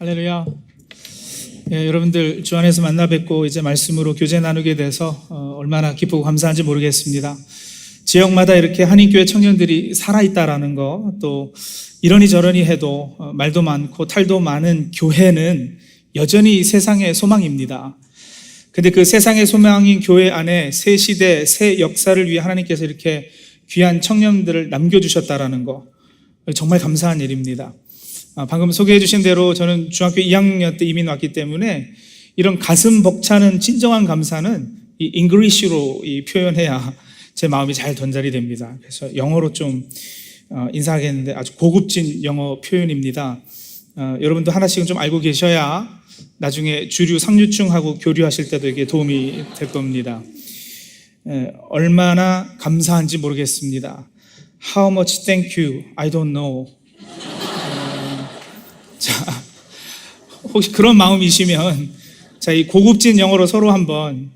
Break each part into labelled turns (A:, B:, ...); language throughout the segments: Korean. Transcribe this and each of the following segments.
A: 할렐루야. 여러분들 주 안에서 만나 뵙고 이제 말씀으로 교제 나누게 돼서 얼마나 기쁘고 감사한지 모르겠습니다. 지역마다 이렇게 한인교회 청년들이 살아있다라는 거, 또 이러니 저러니 해도 말도 많고 탈도 많은 교회는 여전히 세상의 소망입니다. 근데 그 세상의 소망인 교회 안에 새 시대, 새 역사를 위해 하나님께서 이렇게 귀한 청년들을 남겨주셨다라는 거, 정말 감사한 일입니다. 방금 소개해 주신 대로 저는 중학교 2학년 때 이민 왔기 때문에 이런 가슴 벅차는 진정한 감사는 이 잉글리시로 표현해야 제 마음이 잘 전달이 됩니다. 그래서 영어로 좀 인사하겠는데 아주 고급진 영어 표현입니다. 여러분도 하나씩은 좀 알고 계셔야 나중에 주류 상류층하고 교류하실 때도 이게 도움이 될 겁니다. 얼마나 감사한지 모르겠습니다. How much thank you? I don't know. 자, 혹시 그런 마음이시면 자, 이 고급진 영어로 서로 한번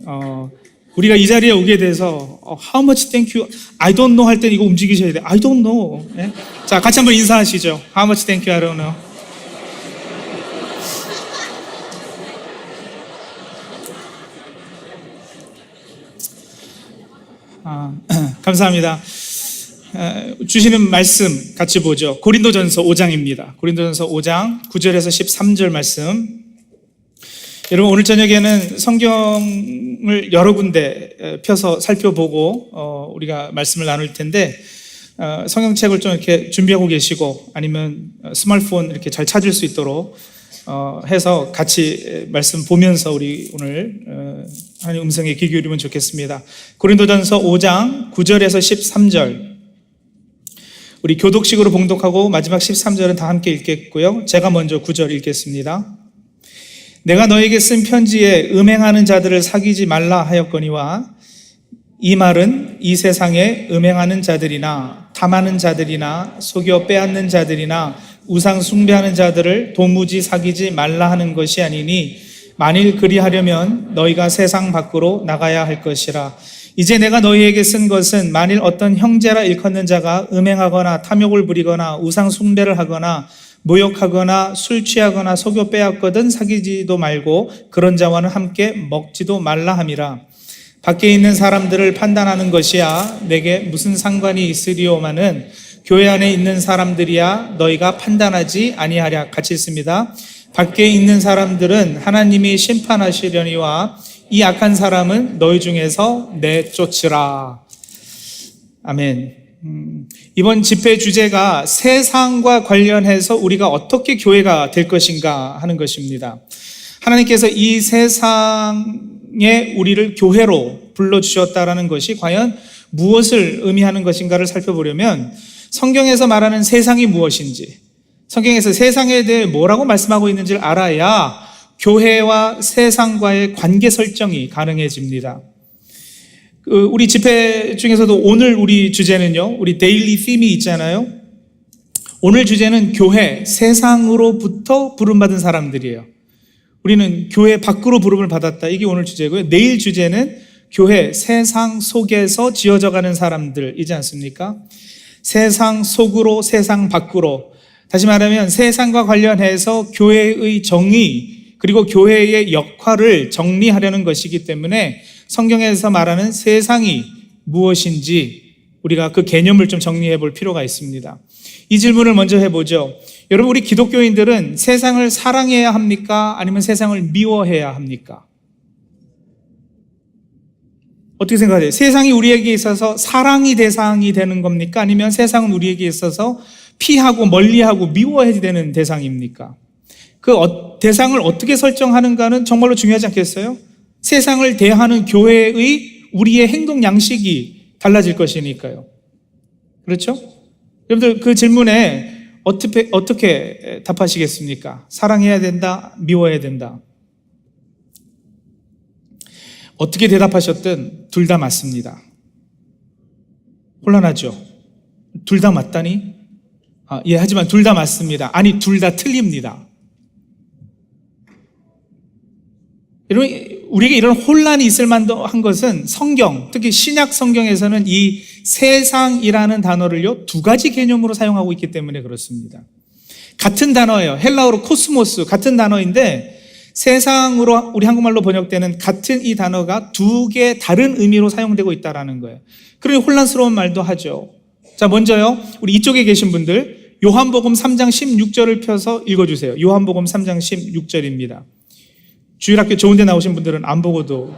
A: 우리가 이 자리에 오게 돼서 How much thank you? I don't know 할 때 이거 움직이셔야 돼요. I don't know. 네? 자, 같이 한번 인사하시죠. How much thank you? I don't know. 감사합니다. 주시는 말씀 같이 보죠. 고린도전서 5장입니다. 고린도전서 5장 9절에서 13절 말씀. 여러분 오늘 저녁에는 성경을 여러 군데 펴서 살펴보고 우리가 말씀을 나눌 텐데 성경책을 좀 이렇게 준비하고 계시고 아니면 스마트폰 이렇게 잘 찾을 수 있도록 해서 같이 말씀 보면서 우리 오늘 하나님 음성에 귀 기울이면 좋겠습니다. 고린도전서 5장 9절에서 13절 우리 교독식으로 봉독하고 마지막 13절은 다 함께 읽겠고요. 제가 먼저 9절 읽겠습니다. 내가 너에게 쓴 편지에 음행하는 자들을 사귀지 말라 하였거니와 이 말은 이 세상에 음행하는 자들이나 탐하는 자들이나 속여 빼앗는 자들이나 우상 숭배하는 자들을 도무지 사귀지 말라 하는 것이 아니니 만일 그리하려면 너희가 세상 밖으로 나가야 할 것이라. 이제 내가 너희에게 쓴 것은 만일 어떤 형제라 일컫는 자가 음행하거나 탐욕을 부리거나 우상 숭배를 하거나 모욕하거나 술 취하거나 속여 빼앗거든 사귀지도 말고 그런 자와는 함께 먹지도 말라 함이라. 밖에 있는 사람들을 판단하는 것이야 내게 무슨 상관이 있으리오마는 교회 안에 있는 사람들이야 너희가 판단하지 아니하랴. 같이 있습니다. 밖에 있는 사람들은 하나님이 심판하시려니와 이 악한 사람은 너희 중에서 내쫓으라. 아멘. 이번 집회 주제가 세상과 관련해서 우리가 어떻게 교회가 될 것인가 하는 것입니다. 하나님께서 이 세상에 우리를 교회로 불러주셨다라는 것이 과연 무엇을 의미하는 것인가를 살펴보려면 성경에서 말하는 세상이 무엇인지, 성경에서 세상에 대해 뭐라고 말씀하고 있는지를 알아야 교회와 세상과의 관계 설정이 가능해집니다. 우리 집회 중에서도 오늘 우리 주제는요, 우리 데일리 팀이 있잖아요. 오늘 주제는 교회, 세상으로부터 부름받은 사람들이에요. 우리는 교회 밖으로 부름을 받았다. 이게 오늘 주제고요. 내일 주제는 교회, 세상 속에서 지어져가는 사람들이지 않습니까? 세상 속으로, 세상 밖으로. 다시 말하면 세상과 관련해서 교회의 정의, 그리고 교회의 역할을 정리하려는 것이기 때문에 성경에서 말하는 세상이 무엇인지 우리가 그 개념을 좀 정리해 볼 필요가 있습니다. 이 질문을 먼저 해보죠. 여러분, 우리 기독교인들은 세상을 사랑해야 합니까? 아니면 세상을 미워해야 합니까? 어떻게 생각하세요? 세상이 우리에게 있어서 사랑이 대상이 되는 겁니까? 아니면 세상은 우리에게 있어서 피하고 멀리하고 미워해야 되는 대상입니까? 그 대상을 어떻게 설정하는가는 정말로 중요하지 않겠어요? 세상을 대하는 교회의 우리의 행동 양식이 달라질 것이니까요. 그렇죠? 여러분들 그 질문에 어떻게 답하시겠습니까? 사랑해야 된다, 미워해야 된다. 어떻게 대답하셨든 둘 다 맞습니다. 혼란하죠? 둘 다 맞다니? 예, 하지만 둘 다 맞습니다. 아니, 둘 다 틀립니다. 여러분, 우리에게 이런 혼란이 있을 만한 것은 성경, 특히 신약 성경에서는 이 세상이라는 단어를요, 두 가지 개념으로 사용하고 있기 때문에 그렇습니다. 같은 단어예요. 헬라어로 코스모스 같은 단어인데 세상으로 우리 한국말로 번역되는 같은 이 단어가 두 개 다른 의미로 사용되고 있다는 거예요. 그러니 혼란스러운 말도 하죠. 자, 먼저요. 우리 이쪽에 계신 분들 요한복음 3장 16절을 펴서 읽어주세요. 요한복음 3장 16절입니다. 주일학교 좋은 데 나오신 분들은 안 보고도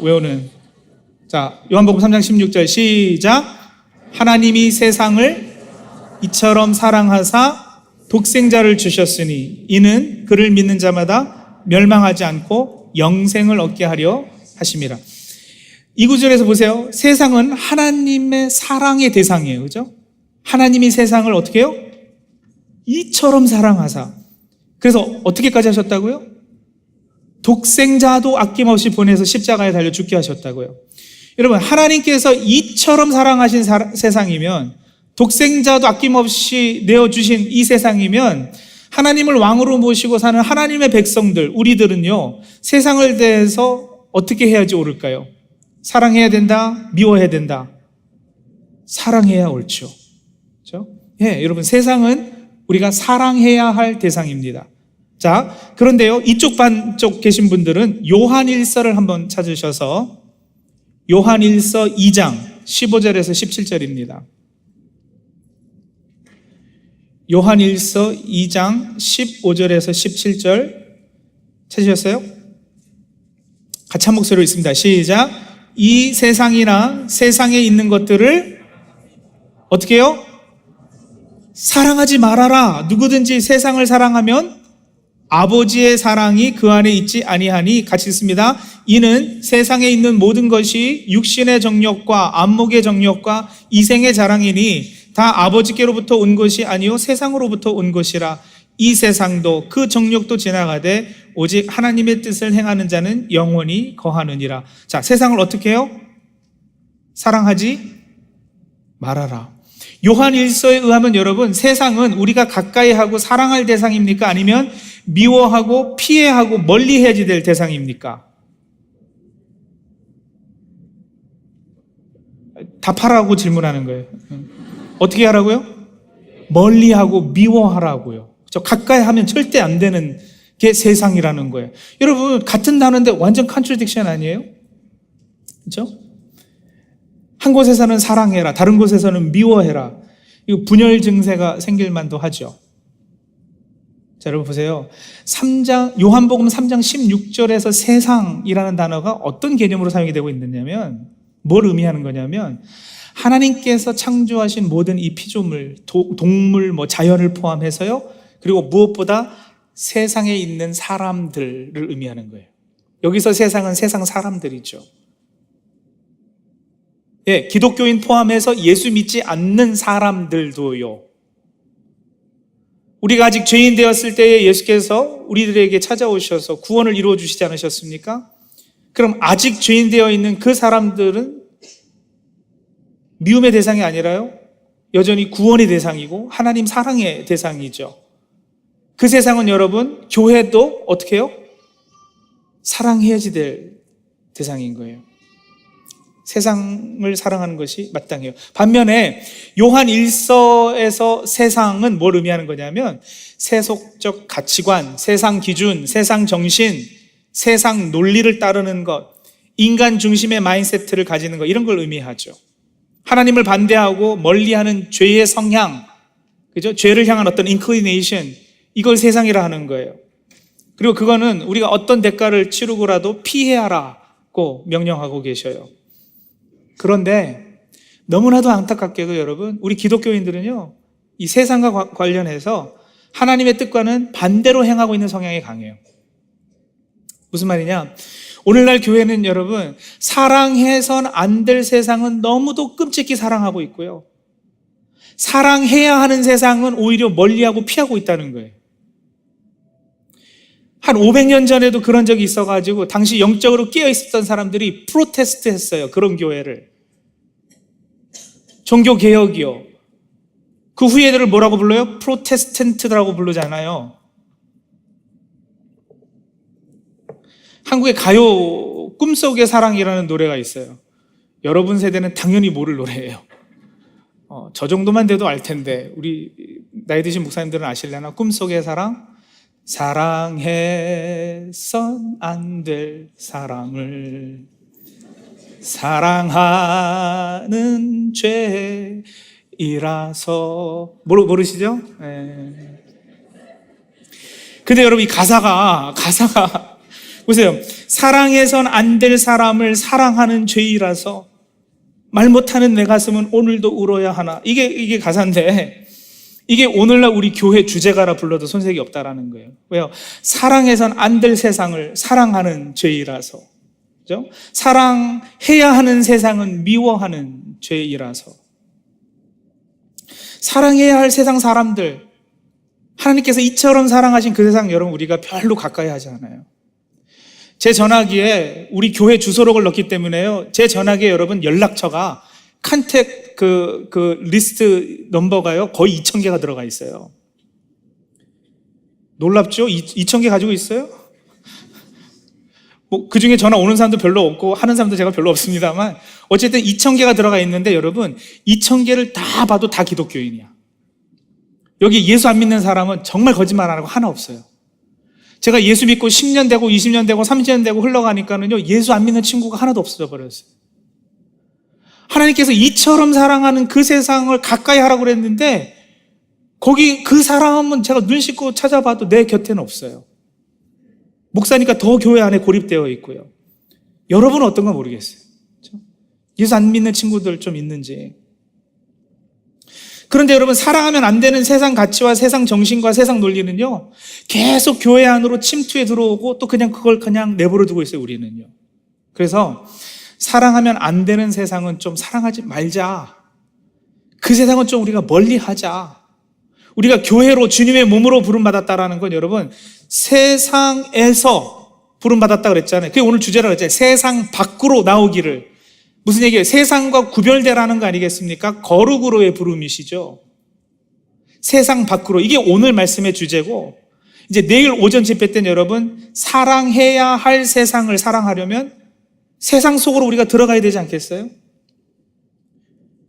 A: 외우는. 자, 요한복음 3장 16절 시작. 하나님이 세상을 이처럼 사랑하사 독생자를 주셨으니 이는 그를 믿는 자마다 멸망하지 않고 영생을 얻게 하려 하심이라. 이 구절에서 보세요. 세상은 하나님의 사랑의 대상이에요. 그죠? 하나님이 세상을 어떻게 해요? 이처럼 사랑하사. 그래서 어떻게까지 하셨다고요? 독생자도 아낌없이 보내서 십자가에 달려 죽게 하셨다고요. 여러분, 하나님께서 이처럼 사랑하신 세상이면, 독생자도 아낌없이 내어주신 이 세상이면 하나님을 왕으로 모시고 사는 하나님의 백성들, 우리들은요, 세상을 대해서 어떻게 해야지 옳을까요? 사랑해야 된다? 미워해야 된다? 사랑해야 옳죠. 그렇죠? 예, 여러분, 세상은 우리가 사랑해야 할 대상입니다. 자, 그런데요, 이쪽 반쪽 계신 분들은 요한일서를 한번 찾으셔서 요한일서 2장 15절에서 17절입니다. 요한일서 2장 15절에서 17절 찾으셨어요? 같이 한 목소리로 읽습니다. 시작. 이 세상이나 세상에 있는 것들을 어떻게 해요? 사랑하지 말아라. 누구든지 세상을 사랑하면 아버지의 사랑이 그 안에 있지 아니하니. 같이 읽습니다. 이는 세상에 있는 모든 것이 육신의 정욕과 안목의 정욕과 이생의 자랑이니 다 아버지께로부터 온 것이 아니요 세상으로부터 온 것이라. 이 세상도 그 정욕도 지나가되 오직 하나님의 뜻을 행하는 자는 영원히 거하느니라. 자, 세상을 어떻게 해요? 사랑하지 말아라. 요한일서에 의하면 여러분, 세상은 우리가 가까이 하고 사랑할 대상입니까? 아니면 미워하고 피해하고 멀리 해야지 될 대상입니까? 답하라고 질문하는 거예요. 어떻게 하라고요? 멀리하고 미워하라고요. 가까이 하면 절대 안 되는 게 세상이라는 거예요. 여러분, 같은 단어인데 완전 컨트라딕션 아니에요? 그렇죠? 한 곳에서는 사랑해라, 다른 곳에서는 미워해라. 이거 분열 증세가 생길 만도 하죠. 자, 여러분 보세요. 요한복음 3장 16절에서 세상이라는 단어가 어떤 개념으로 사용이 되고 있느냐면, 뭘 의미하는 거냐면, 하나님께서 창조하신 모든 이 피조물, 동물, 자연을 포함해서요, 그리고 무엇보다 세상에 있는 사람들을 의미하는 거예요. 여기서 세상은 세상 사람들이죠. 예, 기독교인 포함해서 예수 믿지 않는 사람들도요. 우리가 아직 죄인 되었을 때에 예수께서 우리들에게 찾아오셔서 구원을 이루어 주시지 않으셨습니까? 그럼 아직 죄인 되어 있는 그 사람들은 미움의 대상이 아니라요, 여전히 구원의 대상이고 하나님 사랑의 대상이죠. 그 세상은 여러분, 교회도 어떻게 해요? 사랑해야지 될 대상인 거예요. 세상을 사랑하는 것이 마땅해요. 반면에 요한 1서에서 세상은 뭘 의미하는 거냐면, 세속적 가치관, 세상 기준, 세상 정신, 세상 논리를 따르는 것, 인간 중심의 마인드세트를 가지는 것, 이런 걸 의미하죠. 하나님을 반대하고 멀리하는 죄의 성향, 그죠? 죄를 향한 어떤 inclination, 이걸 세상이라 하는 거예요. 그리고 그거는 우리가 어떤 대가를 치르고라도 피해야라고 명령하고 계셔요. 그런데 너무나도 안타깝게도 여러분, 우리 기독교인들은요, 이 세상과 관련해서 하나님의 뜻과는 반대로 행하고 있는 성향이 강해요. 무슨 말이냐? 오늘날 교회는 여러분, 사랑해선 안 될 세상은 너무도 끔찍히 사랑하고 있고요, 사랑해야 하는 세상은 오히려 멀리하고 피하고 있다는 거예요. 한 500년 전에도 그런 적이 있어가지고 당시 영적으로 깨어 있었던 사람들이 프로테스트 했어요. 그런 교회를. 종교개혁이요. 그 후에 애들을 뭐라고 불러요? 프로테스탄트라고 부르잖아요. 한국의 가요 꿈속의 사랑이라는 노래가 있어요. 여러분 세대는 당연히 모를 노래예요. 저 정도만 돼도 알 텐데, 우리 나이 드신 목사님들은 아실려나? 꿈속의 사랑? 사랑해선 안 될 사람을 사랑하는 죄이라서. 모르시죠? 네. 근데 여러분, 이 가사가 보세요. 사랑해선 안 될 사람을 사랑하는 죄이라서 말 못하는 내 가슴은 오늘도 울어야 하나. 이게 가사인데, 이게 오늘날 우리 교회 주제가라 불러도 손색이 없다라는 거예요. 왜요? 사랑해선 안 될 세상을 사랑하는 죄이라서. 그죠? 사랑해야 하는 세상은 미워하는 죄이라서. 사랑해야 할 세상 사람들, 하나님께서 이처럼 사랑하신 그 세상, 여러분, 우리가 별로 가까이 하지 않아요. 제 전화기에 우리 교회 주소록을 넣기 때문에요, 제 전화기에 여러분 연락처가 컨택 리스트 넘버가요 거의 2,000개가 들어가 있어요. 놀랍죠? 2,000개 가지고 있어요? 뭐 그 중에 전화 오는 사람도 별로 없고 하는 사람도 제가 별로 없습니다만, 어쨌든 2,000개가 들어가 있는데, 여러분 2,000개를 다 봐도 다 기독교인이야. 여기 예수 안 믿는 사람은 정말 거짓말 안 하고 하나 없어요. 제가 예수 믿고 10년 되고 20년 되고 30년 되고 흘러가니까는요, 예수 안 믿는 친구가 하나도 없어져 버렸어요. 하나님께서 이처럼 사랑하는 그 세상을 가까이 하라고 그랬는데, 거기 그 사람은 제가 눈 씻고 찾아봐도 내 곁에는 없어요. 목사니까 더 교회 안에 고립되어 있고요. 여러분은 어떤가 모르겠어요. 그렇죠? 예수 안 믿는 친구들 좀 있는지. 그런데 여러분, 사랑하면 안 되는 세상 가치와 세상 정신과 세상 논리는요, 계속 교회 안으로 침투해 들어오고 또 그걸 그냥 내버려 두고 있어요, 우리는요. 그래서 사랑하면 안 되는 세상은 좀 사랑하지 말자. 그 세상은 좀 우리가 멀리 하자. 우리가 교회로, 주님의 몸으로 부름받았다라는 건, 여러분, 세상에서 부름받았다 그랬잖아요. 그게 오늘 주제라고 했잖아요. 세상 밖으로 나오기를. 무슨 얘기예요? 세상과 구별되라는 거 아니겠습니까? 거룩으로의 부름이시죠. 세상 밖으로. 이게 오늘 말씀의 주제고, 이제 내일 오전 집회 때는 여러분, 사랑해야 할 세상을 사랑하려면 세상 속으로 우리가 들어가야 되지 않겠어요?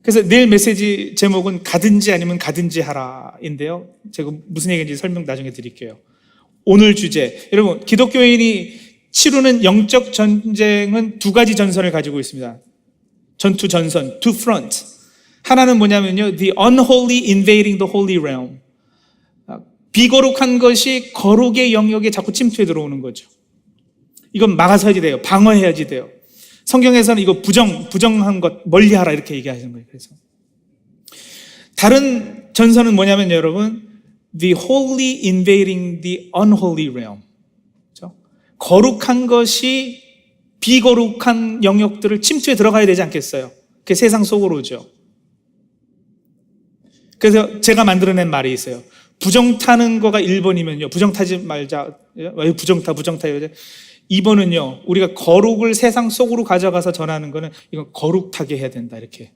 A: 그래서 내일 메시지 제목은 가든지 아니면 가든지 하라인데요, 제가 무슨 얘기인지 설명 나중에 드릴게요. 오늘 주제, 여러분, 기독교인이 치르는 영적 전쟁은 두 가지 전선을 가지고 있습니다. 전투 전선, two front. 하나는 뭐냐면요, the unholy invading the holy realm. 비거룩한 것이 거룩의 영역에 자꾸 침투해 들어오는 거죠. 이건 막아서야지 돼요. 방어해야지 돼요. 성경에서는 이거 부정한 것 멀리하라 이렇게 얘기하시는 거예요. 그래서 다른 전선은 뭐냐면, 여러분, the holy invading the unholy realm. 그렇죠? 거룩한 것이 비거룩한 영역들을 침투해 들어가야 되지 않겠어요? 그게 세상 속으로죠. 그래서 제가 만들어낸 말이 있어요. 부정 타는 거가 1번이면요, 부정 타지 말자. 부정 타. 2번은요, 우리가 거룩을 세상 속으로 가져가서 전하는 거는, 이건 거룩 타게 해야 된다, 이렇게.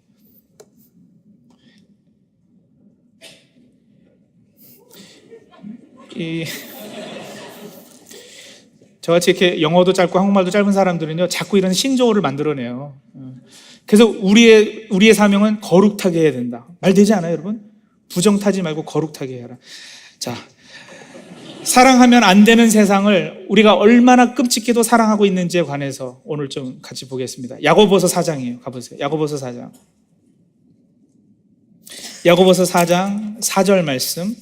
A: 저같이 이렇게 영어도 짧고 한국말도 짧은 사람들은요, 자꾸 이런 신조어를 만들어내요. 그래서 우리의 사명은 거룩 타게 해야 된다. 말 되지 않아요, 여러분? 부정 타지 말고 거룩 타게 해라. 자, 사랑하면 안 되는 세상을 우리가 얼마나 끔찍히도 사랑하고 있는지에 관해서 오늘 좀 같이 보겠습니다. 야고보서 4장이에요. 가보세요. 야고보서 4장. 야고보서 4장 4절 말씀.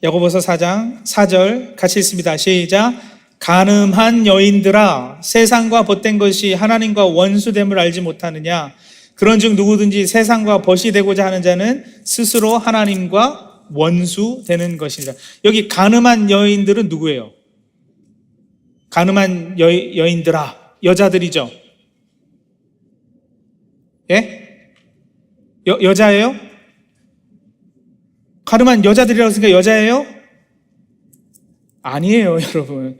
A: 야고보서 4장 4절 같이 읽습니다. 시작. 간음한 여인들아, 세상과 벗된 것이 하나님과 원수됨을 알지 못하느냐? 그런즉 누구든지 세상과 벗이 되고자 하는 자는 스스로 하나님과 원수 되는 것이니라. 여기 간음한 여인들은 누구예요? 간음한 여인들아, 여자들이죠. 예? 여자예요? 간음한 여자들이라고 했으니까 여자예요? 아니에요, 여러분.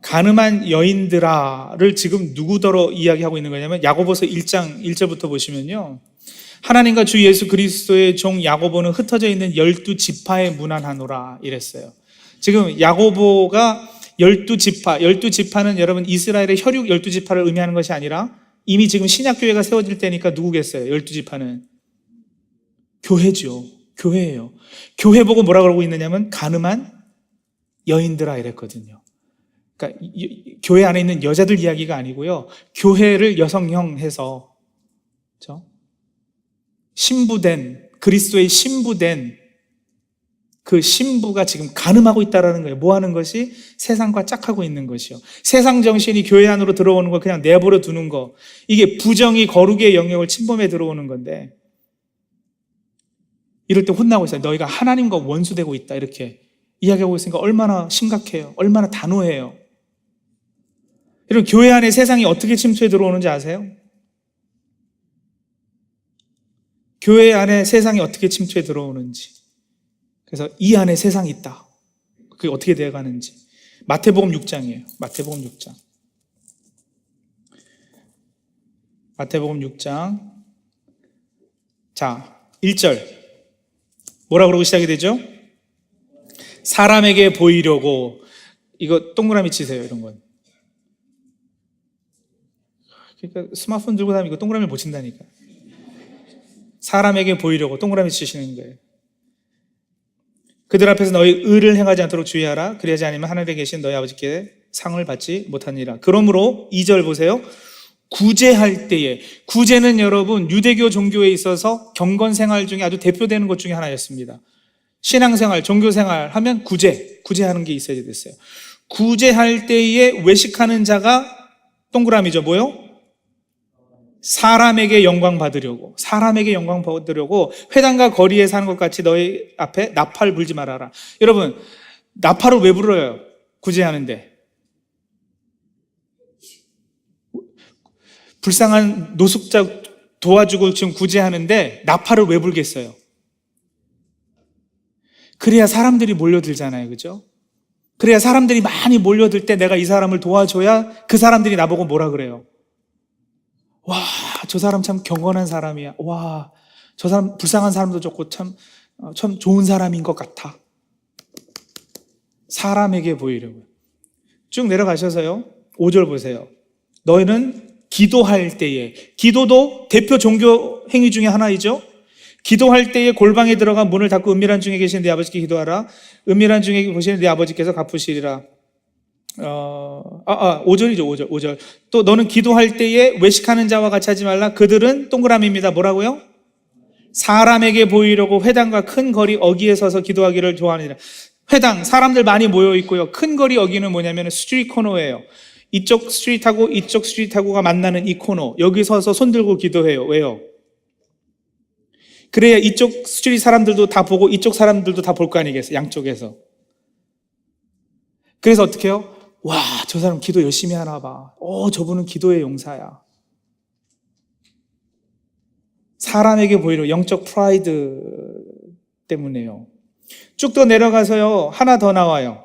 A: 간음한 여인들아를 지금 누구더러 이야기하고 있는 거냐면, 야고보서 1장 1절부터 보시면요, 하나님과 주 예수 그리스도의 종 야고보는 흩어져 있는 12지파에 문안하노라 이랬어요. 지금 야고보가 12지파는 여러분 이스라엘의 혈육 12지파를 의미하는 것이 아니라, 이미 지금 신약교회가 세워질 때니까 누구겠어요? 12지파는 교회죠. 교회예요. 교회 보고 뭐라 그러고 있느냐면 가늠한 여인들아 이랬거든요. 그러니까 교회 안에 있는 여자들 이야기가 아니고요. 교회를 여성형해서 그렇죠? 신부된 그리스도의 신부된 그 신부가 지금 간음하고 있다는 거예요. 뭐 하는 것이? 세상과 짝하고 있는 것이요. 세상 정신이 교회 안으로 들어오는 거 그냥 내버려 두는 거. 이게 부정이 거룩의 영역을 침범해 들어오는 건데 이럴 때 혼나고 있어요. 너희가 하나님과 원수되고 있다 이렇게 이야기하고 있으니까 얼마나 심각해요. 얼마나 단호해요. 여러분 교회 안에 세상이 어떻게 침투해 들어오는지 아세요? 교회 안에 세상이 어떻게 침투해 들어오는지. 그래서 이 안에 세상이 있다. 그게 어떻게 되어가는지. 마태복음 6장이에요. 마태복음 6장. 마태복음 6장. 자, 1절. 뭐라 그러고 시작이 되죠? 사람에게 보이려고. 이거 동그라미 치세요, 이런 건. 그러니까 스마트폰 들고 다니면 이거 동그라미를 못 친다니까. 사람에게 보이려고 동그라미 치시는 거예요. 그들 앞에서 너희 의를 행하지 않도록 주의하라. 그리하지 않으면 하늘에 계신 너희 아버지께 상을 받지 못하니라. 그러므로 2절 보세요. 구제할 때에, 구제는 여러분 유대교 종교에 있어서 경건생활 중에 아주 대표되는 것 중에 하나였습니다. 신앙생활, 종교생활 하면 구제하는 게 있어야 됐어요. 구제할 때에 외식하는 자가 동그라미죠. 뭐요? 사람에게 영광 받으려고 회당과 거리에 사는 것 같이 너희 앞에 나팔 불지 말아라. 여러분 나팔을 왜 불어요? 구제하는데. 불쌍한 노숙자 도와주고 지금 구제하는데 나팔을 왜 불겠어요? 그래야 사람들이 몰려들잖아요. 그죠? 그래야 사람들이 많이 몰려들 때 내가 이 사람을 도와줘야 그 사람들이 나보고 뭐라 그래요? 와, 저 사람 참 경건한 사람이야. 와, 저 사람 불쌍한 사람도 좋고 참 좋은 사람인 것 같아. 사람에게 보이려고. 쭉 내려가셔서요. 5절 보세요. 너희는 기도할 때에, 기도도 대표 종교 행위 중에 하나이죠. 기도할 때에 골방에 들어가 문을 닫고 은밀한 중에 계신 네 아버지께 기도하라. 은밀한 중에 계신 네 아버지께서 갚으시리라. 5절이죠, 5절. 또 너는 기도할 때에 외식하는 자와 같이 하지 말라. 그들은 동그라미입니다. 뭐라고요? 사람에게 보이려고 회당과 큰 거리 어귀에 서서 기도하기를 좋아하니라. 회당, 사람들 많이 모여 있고요. 큰 거리 어귀는 뭐냐면 스트리트 코너예요. 이쪽 스트리트하고 이쪽 스트리트하고가 만나는 이 코너. 여기 서서 손 들고 기도해요. 왜요? 그래야 이쪽 스트리트 사람들도 다 보고 이쪽 사람들도 다 볼 거 아니겠어요? 양쪽에서. 그래서 어떻게 해요? 와, 저 사람 기도 열심히 하나 봐. 저분은 기도의 용사야. 사람에게 보이려 영적 프라이드 때문에요. 쭉 더 내려가서요. 하나 더 나와요.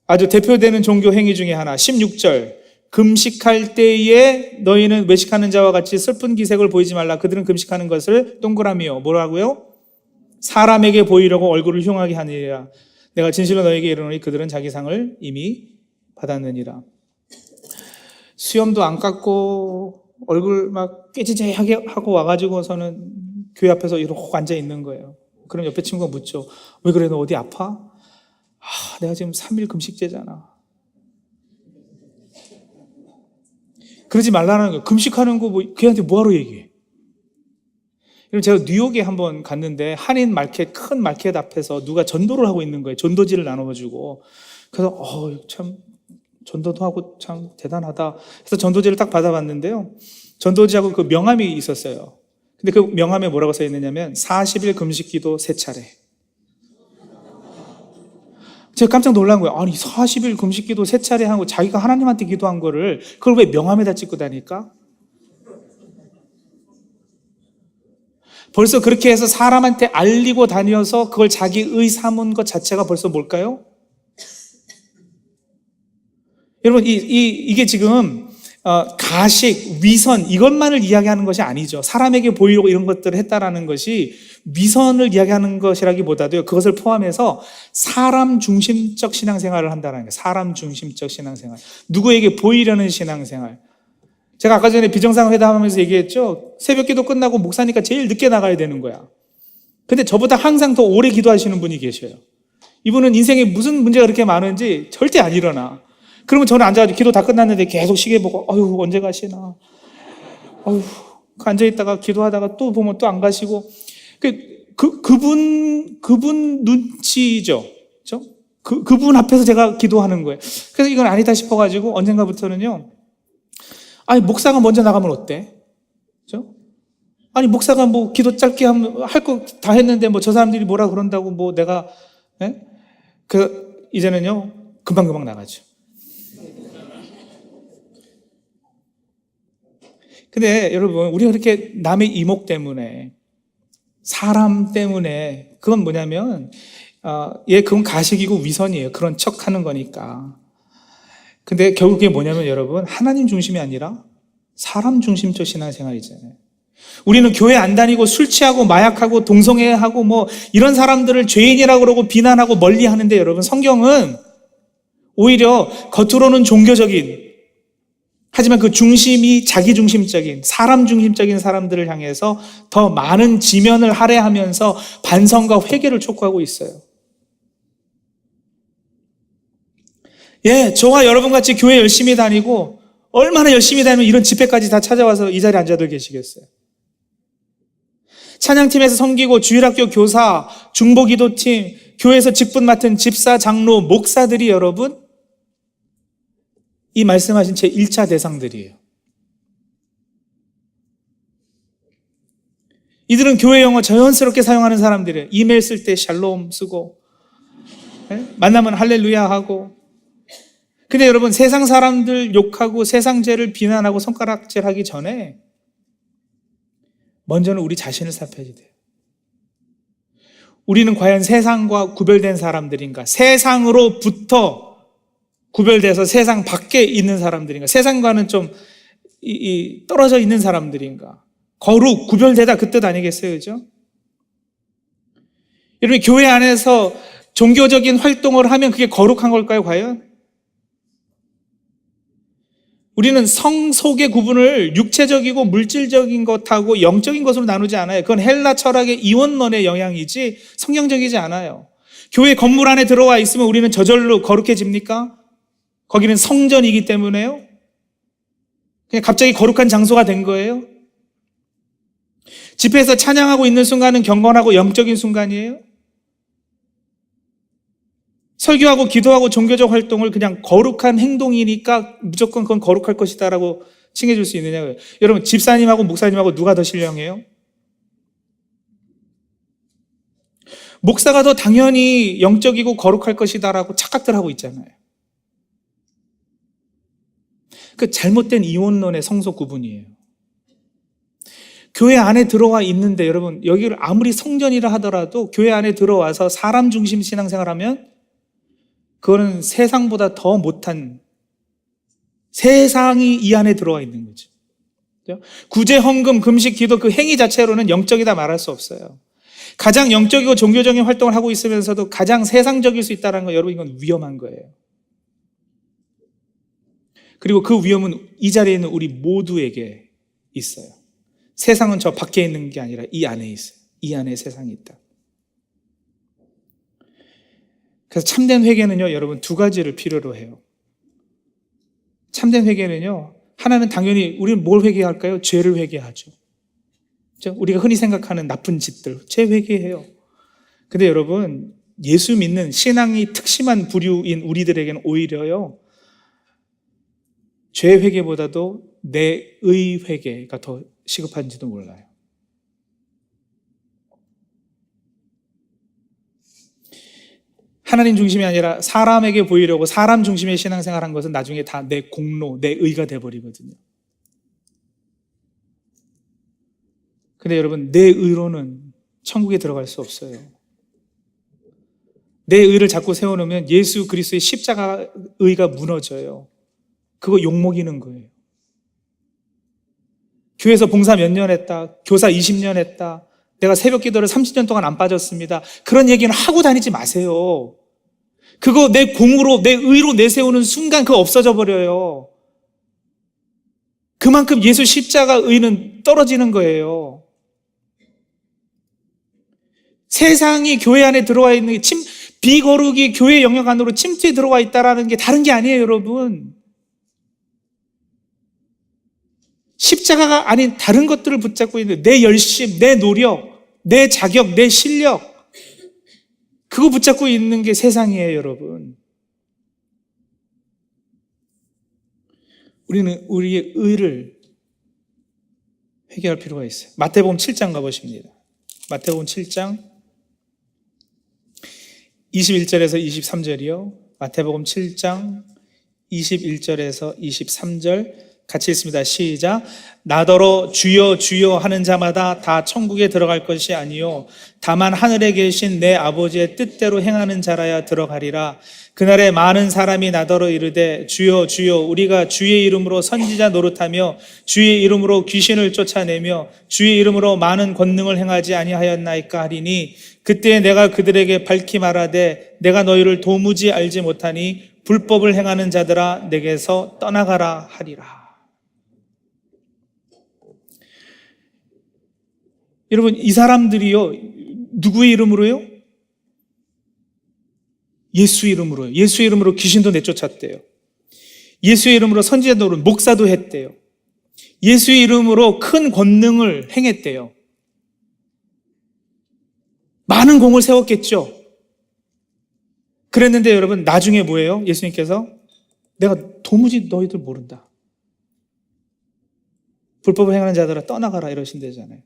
A: 아주 대표되는 종교 행위 중에 하나. 16절. 금식할 때에 너희는 외식하는 자와 같이 슬픈 기색을 보이지 말라. 그들은 금식하는 것을 동그라미요. 뭐라고요? 사람에게 보이려고 얼굴을 흉하게 하느니라. 내가 진실로 너에게 이르노니 그들은 자기 상을 이미 받았느니라. 수염도 안 깎고 얼굴 막 깨지재하게 하고 와가지고서는 교회 앞에서 이러고 앉아 있는 거예요. 그럼 옆에 친구가 묻죠. 왜 그래? 너 어디 아파? 내가 지금 3일 금식제잖아. 그러지 말라는 거예요. 금식하는 거 걔한테 뭐하러 얘기해? 제가 뉴욕에 한번 갔는데 한인 마켓, 큰 마켓 앞에서 누가 전도를 하고 있는 거예요. 전도지를 나눠가지고. 그래서 참 전도도 하고 참 대단하다. 그래서 전도지를 딱 받아봤는데요. 전도지하고 그 명함이 있었어요. 근데 그 명함에 뭐라고 써 있느냐면 40일 금식 기도 3차례. 제가 깜짝 놀란 거예요. 아니 40일 금식 기도 3차례 하고 자기가 하나님한테 기도한 거를 그걸 왜 명함에다 찍고 다닐까? 벌써 그렇게 해서 사람한테 알리고 다녀서 그걸 자기의 삼은 것 자체가 벌써 뭘까요? 여러분 이게 지금 가식, 위선 이것만을 이야기하는 것이 아니죠. 사람에게 보이려고 이런 것들을 했다라는 것이 위선을 이야기하는 것이라기보다도요. 그것을 포함해서 사람 중심적 신앙생활을 한다는 거예요. 사람 중심적 신앙생활. 누구에게 보이려는 신앙생활. 제가 아까 전에 비정상회담하면서 얘기했죠. 새벽기도 끝나고 목사니까 제일 늦게 나가야 되는 거야. 근데 저보다 항상 더 오래 기도하시는 분이 계셔요. 이분은 인생에 무슨 문제가 그렇게 많은지 절대 안 일어나. 그러면 저는 앉아가지고 기도 다 끝났는데 계속 시계 보고, 어휴, 언제 가시나. 어휴, 앉아있다가 기도하다가 또 보면 또 안 가시고. 그분 눈치죠. 그죠? 그분 앞에서 제가 기도하는 거예요. 그래서 이건 아니다 싶어가지고 언젠가부터는요, 아니, 목사가 먼저 나가면 어때? 그죠? 아니, 목사가 뭐 기도 짧게 하면 할 거 다 했는데 뭐 저 사람들이 뭐라 그런다고 뭐 내가, 예? 이제는요, 금방금방 나가죠. 근데 여러분, 우리가 그렇게 남의 이목 때문에, 사람 때문에, 그건 뭐냐면, 그건 가식이고 위선이에요. 그런 척 하는 거니까. 근데 결국 그게 뭐냐면 여러분, 하나님 중심이 아니라 사람 중심적 신앙생활이잖아요. 우리는 교회 안 다니고 술 취하고 마약하고 동성애하고 뭐 이런 사람들을 죄인이라고 그러고 비난하고 멀리 하는데 여러분, 성경은 오히려 겉으로는 종교적인, 하지만 그 중심이 자기중심적인, 사람 중심적인 사람들을 향해서 더 많은 지면을 할애하면서 반성과 회개를 촉구하고 있어요. 예, 저와 여러분 같이 교회 열심히 다니고 얼마나 열심히 다니면 이런 집회까지 다 찾아와서 이 자리에 앉아들 계시겠어요. 찬양팀에서 섬기고 주일학교 교사, 중보기도팀, 교회에서 직분 맡은 집사, 장로, 목사들이 여러분, 이 말씀하신 제 1차 대상들이에요. 이들은 교회 용어 자연스럽게 사용하는 사람들이에요. 이메일 쓸 때 샬롬 쓰고, 만나면 할렐루야 하고. 근데 여러분, 세상 사람들 욕하고 세상 죄를 비난하고 손가락질하기 전에 먼저는 우리 자신을 살펴야 돼요. 우리는 과연 세상과 구별된 사람들인가? 세상으로부터 구별돼서 세상 밖에 있는 사람들인가? 세상과는 좀 떨어져 있는 사람들인가? 거룩, 구별되다 그 뜻 아니겠어요? 그죠? 여러분, 교회 안에서 종교적인 활동을 하면 그게 거룩한 걸까요, 과연? 우리는 성 속의 구분을 육체적이고 물질적인 것하고 영적인 것으로 나누지 않아요. 그건 헬라 철학의 이원론의 영향이지 성경적이지 않아요. 교회 건물 안에 들어와 있으면 우리는 저절로 거룩해집니까? 거기는 성전이기 때문에요? 그냥 갑자기 거룩한 장소가 된 거예요? 집회에서 찬양하고 있는 순간은 경건하고 영적인 순간이에요? 설교하고 기도하고 종교적 활동을 그냥 거룩한 행동이니까 무조건 그건 거룩할 것이다라고 칭해줄 수 있느냐고요. 여러분, 집사님하고 목사님하고 누가 더 신령해요? 목사가 더 당연히 영적이고 거룩할 것이다라고 착각들 하고 있잖아요. 그 잘못된 이원론의 성소 구분이에요. 교회 안에 들어와 있는데 여러분, 여기를 아무리 성전이라 하더라도 교회 안에 들어와서 사람 중심 신앙생활하면 그거는 세상보다 더 못한, 세상이 이 안에 들어와 있는 거죠. 구제, 헌금, 금식, 기도 그 행위 자체로는 영적이다 말할 수 없어요. 가장 영적이고 종교적인 활동을 하고 있으면서도 가장 세상적일 수 있다는 거, 여러분, 이건 위험한 거예요. 그리고 그 위험은 이 자리에 있는 우리 모두에게 있어요. 세상은 저 밖에 있는 게 아니라 이 안에 있어요. 이 안에 세상이 있다. 그래서 참된 회개는요, 여러분, 두 가지를 필요로 해요. 참된 회개는요, 하나는 당연히 우리는 뭘 회개할까요? 죄를 회개하죠. 그렇죠? 우리가 흔히 생각하는 나쁜 짓들, 죄 회개해요. 근데 여러분, 예수 믿는 신앙이 특심한 부류인 우리들에게는 오히려요, 죄 회개보다도 내의 회개가 더 시급한지도 몰라요. 하나님 중심이 아니라 사람에게 보이려고 사람 중심의 신앙생활한 것은 나중에 다 내 공로, 내 의가 돼버리거든요. 근데 여러분, 내 의로는 천국에 들어갈 수 없어요. 내 의를 자꾸 세워놓으면 예수 그리스도의 십자가 의가 무너져요. 그거 욕먹이는 거예요. 교회에서 봉사 몇 년 했다, 교사 20년 했다, 내가 새벽 기도를 30년 동안 안 빠졌습니다. 그런 얘기는 하고 다니지 마세요. 그거 내 공으로, 내 의로 내세우는 순간 그거 없어져 버려요. 그만큼 예수 십자가 의는 떨어지는 거예요. 세상이 교회 안에 들어와 있는 게 비거룩이 교회 영역 안으로 침투해 들어와 있다는 게 다른 게 아니에요, 여러분. 십자가가 아닌 다른 것들을 붙잡고 있는 내 열심, 내 노력, 내 자격, 내 실력, 그거 붙잡고 있는 게 세상이에요, 여러분. 우리는 우리의 의를 회개할 필요가 있어요. 마태복음 7장 가보십니다. 마태복음 7장 21절에서 23절이요. 마태복음 7장 21절에서 23절 같이 읽습니다. 시작. 나더러 주여 주여 하는 자마다 다 천국에 들어갈 것이 아니요 다만 하늘에 계신 내 아버지의 뜻대로 행하는 자라야 들어가리라. 그날에 많은 사람이 나더러 이르되 주여 주여 우리가 주의 이름으로 선지자 노릇하며 주의 이름으로 귀신을 쫓아내며 주의 이름으로 많은 권능을 행하지 아니하였나이까 하리니 그때 내가 그들에게 밝히 말하되 내가 너희를 도무지 알지 못하니 불법을 행하는 자들아 내게서 떠나가라 하리라. 여러분, 이 사람들이요, 누구의 이름으로요? 예수 이름으로요. 예수 이름으로 귀신도 내쫓았대요. 예수의 이름으로 선지자도 목사도 했대요. 예수의 이름으로 큰 권능을 행했대요. 많은 공을 세웠겠죠. 그랬는데 여러분, 나중에 뭐예요? 예수님께서 내가 도무지 너희들 모른다. 불법을 행하는 자들아 떠나가라 이러신대잖아요.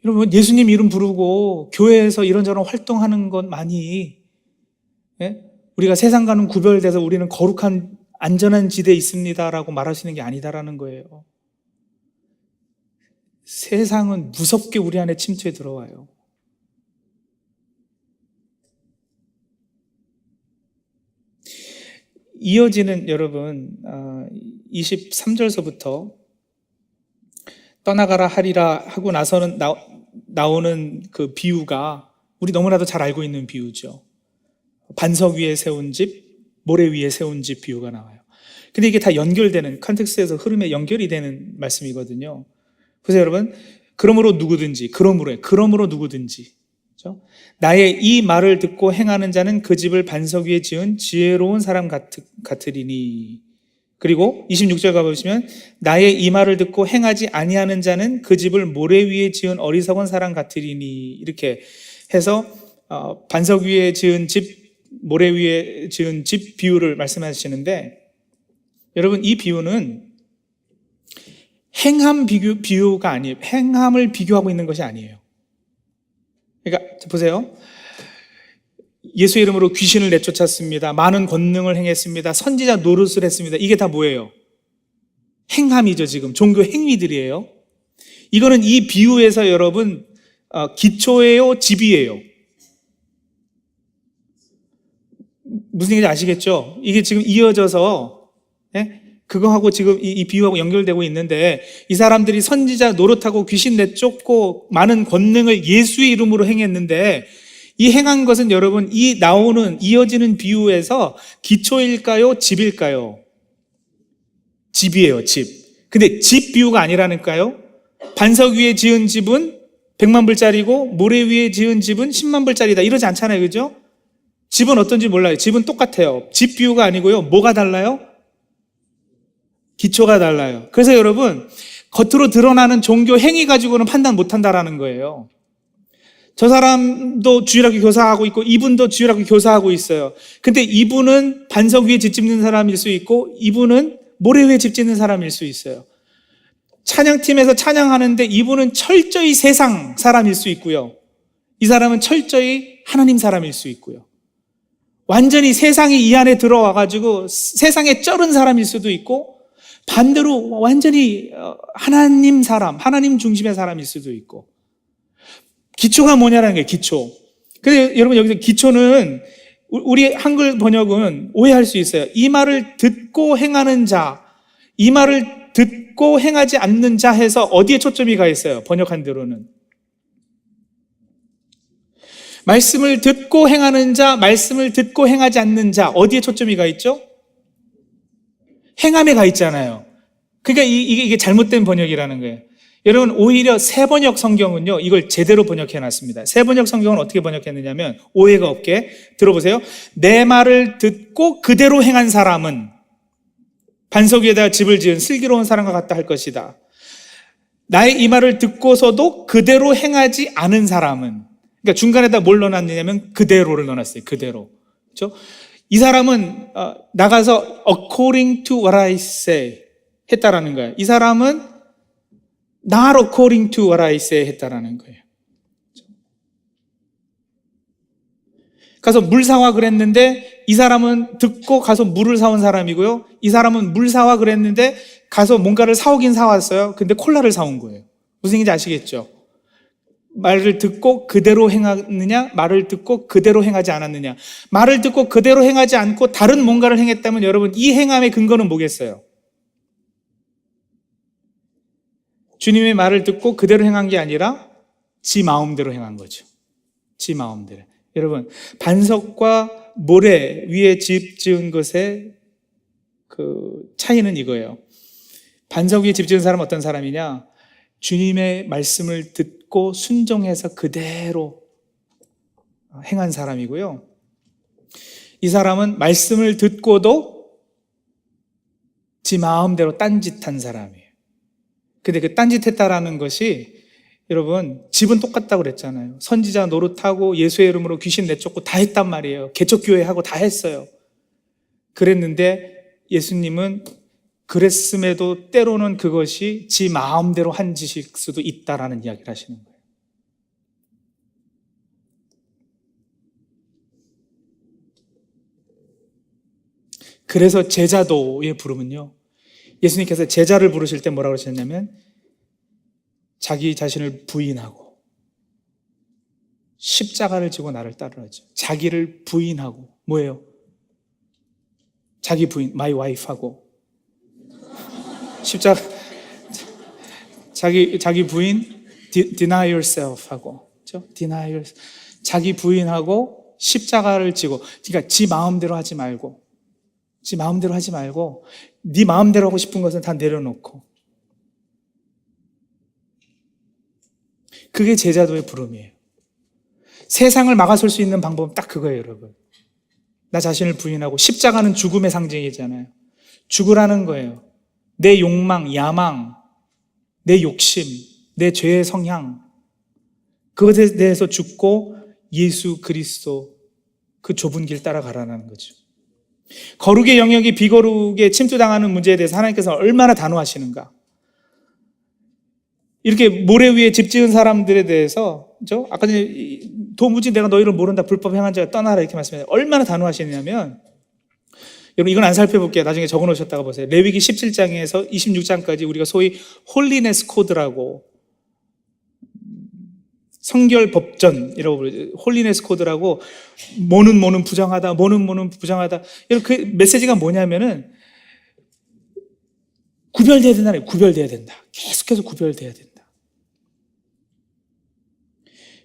A: 여러분, 예수님 이름 부르고 교회에서 이런저런 활동하는 것 많이, 우리가 세상과는 구별돼서 우리는 거룩한 안전한 지대에 있습니다라고 말하시는 게 아니다라는 거예요. 세상은 무섭게 우리 안에 침투해 들어와요. 이어지는 여러분 23절서부터 떠나가라 하리라 하고 나서는 나오는 그 비유가 우리 너무나도 잘 알고 있는 비유죠. 반석 위에 세운 집, 모래 위에 세운 집 비유가 나와요. 근데 이게 다 연결되는, 컨텍스트에서 흐름에 연결이 되는 말씀이거든요. 그래서 여러분, 그러므로 누구든지, 그러므로 누구든지, 그렇죠? 나의 이 말을 듣고 행하는 자는 그 집을 반석 위에 지은 지혜로운 사람 같으리니. 그리고 26절 가보시면 나의 이 말을 듣고 행하지 아니하는 자는 그 집을 모래 위에 지은 어리석은 사람 같으리니. 이렇게 해서 반석 위에 지은 집, 모래 위에 지은 집 비유를 말씀하시는데, 여러분, 이 비유는 행함 비유가 아니에요. 행함을 비교하고 있는 것이 아니에요. 그러니까 보세요. 예수의 이름으로 귀신을 내쫓았습니다. 많은 권능을 행했습니다. 선지자 노릇을 했습니다. 이게 다 뭐예요? 행함이죠. 지금 종교 행위들이에요. 이거는 이 비유에서 여러분 기초예요, 집이에요? 무슨 얘기인지 아시겠죠? 이게 지금 이어져서 그거하고 지금 이 비유하고 연결되고 있는데, 이 사람들이 선지자 노릇하고 귀신 내쫓고 많은 권능을 예수의 이름으로 행했는데, 이 행한 것은 여러분 이 이어지는 비유에서 기초일까요? 집일까요? 집이에요, 집. 근데 집 비유가 아니라니까요. 반석 위에 지은 집은 100만 불짜리고 모래 위에 지은 집은 10만 불짜리다 이러지 않잖아요, 그죠? 집은 어떤지 몰라요. 집은 똑같아요. 집 비유가 아니고요. 뭐가 달라요? 기초가 달라요. 그래서 여러분, 겉으로 드러나는 종교 행위 가지고는 판단 못한다라는 거예요. 저 사람도 주일학교 교사하고 있고 이분도 주일학교 교사하고 있어요. 근데 이분은 반석 위에 집 짓는 사람일 수 있고 이분은 모래 위에 집 짓는 사람일 수 있어요. 찬양팀에서 찬양하는데 이분은 철저히 세상 사람일 수 있고요. 이 사람은 철저히 하나님 사람일 수 있고요. 완전히 세상이 이 안에 들어와가지고 세상에 쩔은 사람일 수도 있고, 반대로 완전히 하나님 사람, 하나님 중심의 사람일 수도 있고. 기초가 뭐냐라는 게 기초. 근데 여러분, 여기서 기초는 우리 한글 번역은 오해할 수 있어요. 이 말을 듣고 행하는 자, 이 말을 듣고 행하지 않는 자 해서 어디에 초점이 가 있어요? 번역한 대로는. 말씀을 듣고 행하는 자, 말씀을 듣고 행하지 않는 자, 어디에 초점이 가 있죠? 행함에 가 있잖아요. 그러니까 이게 잘못된 번역이라는 거예요. 여러분, 오히려 새번역 성경은요, 이걸 제대로 번역해 놨습니다. 새번역 성경은 어떻게 번역했느냐면, 오해가 없게 들어보세요. 내 말을 듣고 그대로 행한 사람은 반석 위에다가 집을 지은 슬기로운 사람과 같다 할 것이다. 나의 이 말을 듣고서도 그대로 행하지 않은 사람은, 그러니까 중간에다 뭘 넣어놨느냐면 그대로를 넣어놨어요. 그대로. 그렇죠? 이 사람은 나가서 according to what I say 했다라는 거예요. 이 사람은 not according to what I say 했다라는 거예요. 가서 물 사와 그랬는데 이 사람은 듣고 가서 물을 사온 사람이고요. 이 사람은 물 사와 그랬는데 가서 뭔가를 사오긴 사왔어요. 근데 콜라를 사온 거예요. 무슨 얘기인지 아시겠죠? 말을 듣고 그대로 행하느냐, 말을 듣고 그대로 행하지 않았느냐. 말을 듣고 그대로 행하지 않고 다른 뭔가를 행했다면 여러분, 이 행함의 근거는 뭐겠어요? 주님의 말을 듣고 그대로 행한 게 아니라 지 마음대로 행한 거죠. 지 마음대로. 여러분, 반석과 모래 위에 집 지은 것의 그 차이는 이거예요. 반석 위에 집 지은 사람은 어떤 사람이냐? 주님의 말씀을 듣고 순종해서 그대로 행한 사람이고요. 이 사람은 말씀을 듣고도 지 마음대로 딴짓한 사람이에요. 근데 그 딴짓했다라는 것이 여러분, 집은 똑같다고 그랬잖아요. 선지자 노릇하고 예수의 이름으로 귀신 내쫓고 다 했단 말이에요. 개척교회하고 다 했어요. 그랬는데 예수님은 그랬음에도 때로는 그것이 지 마음대로 한 짓일 수도 있다라는 이야기를 하시는 거예요. 그래서 제자도의 부름은요, 예수님께서 제자를 부르실 때 뭐라고 하셨냐면 자기 자신을 부인하고 십자가를 지고 나를 따르라죠. 자기를 부인하고 뭐예요? 자기 부인, my wife하고 십자가, 자기 부인, deny yourself 하고, 그렇죠? deny yourself. 자기 부인하고 십자가를 지고, 그러니까 지 마음대로 하지 말고, 네 마음대로 하고 싶은 것은 다 내려놓고. 그게 제자도의 부름이에요. 세상을 막아설 수 있는 방법은 딱 그거예요, 여러분. 나 자신을 부인하고, 십자가는 죽음의 상징이잖아요. 죽으라는 거예요. 내 욕망, 야망, 내 욕심, 내 죄의 성향, 그것에 대해서 죽고 예수 그리스도 그 좁은 길 따라가라는 거죠. 거룩의 영역이 비거룩에 침투당하는 문제에 대해서 하나님께서 얼마나 단호하시는가. 이렇게 모래 위에 집 지은 사람들에 대해서, 그죠? 아까 전에 도무지 내가 너희를 모른다, 불법 행한 자가 떠나라 이렇게 말씀해요. 얼마나 단호하시냐면, 여러분 이건 안 살펴볼게요. 나중에 적어놓으셨다가 보세요. 레위기 17장에서 26장까지 우리가 소위 홀리네스 코드라고, 성결 법전이라고 부르죠. 홀리네스 코드라고, 뭐는 부정하다, 뭐는 부정하다. 여러분 그 메시지가 뭐냐면은 구별돼야 된다는 거예요. 구별돼야 된다. 계속해서 구별돼야 된다.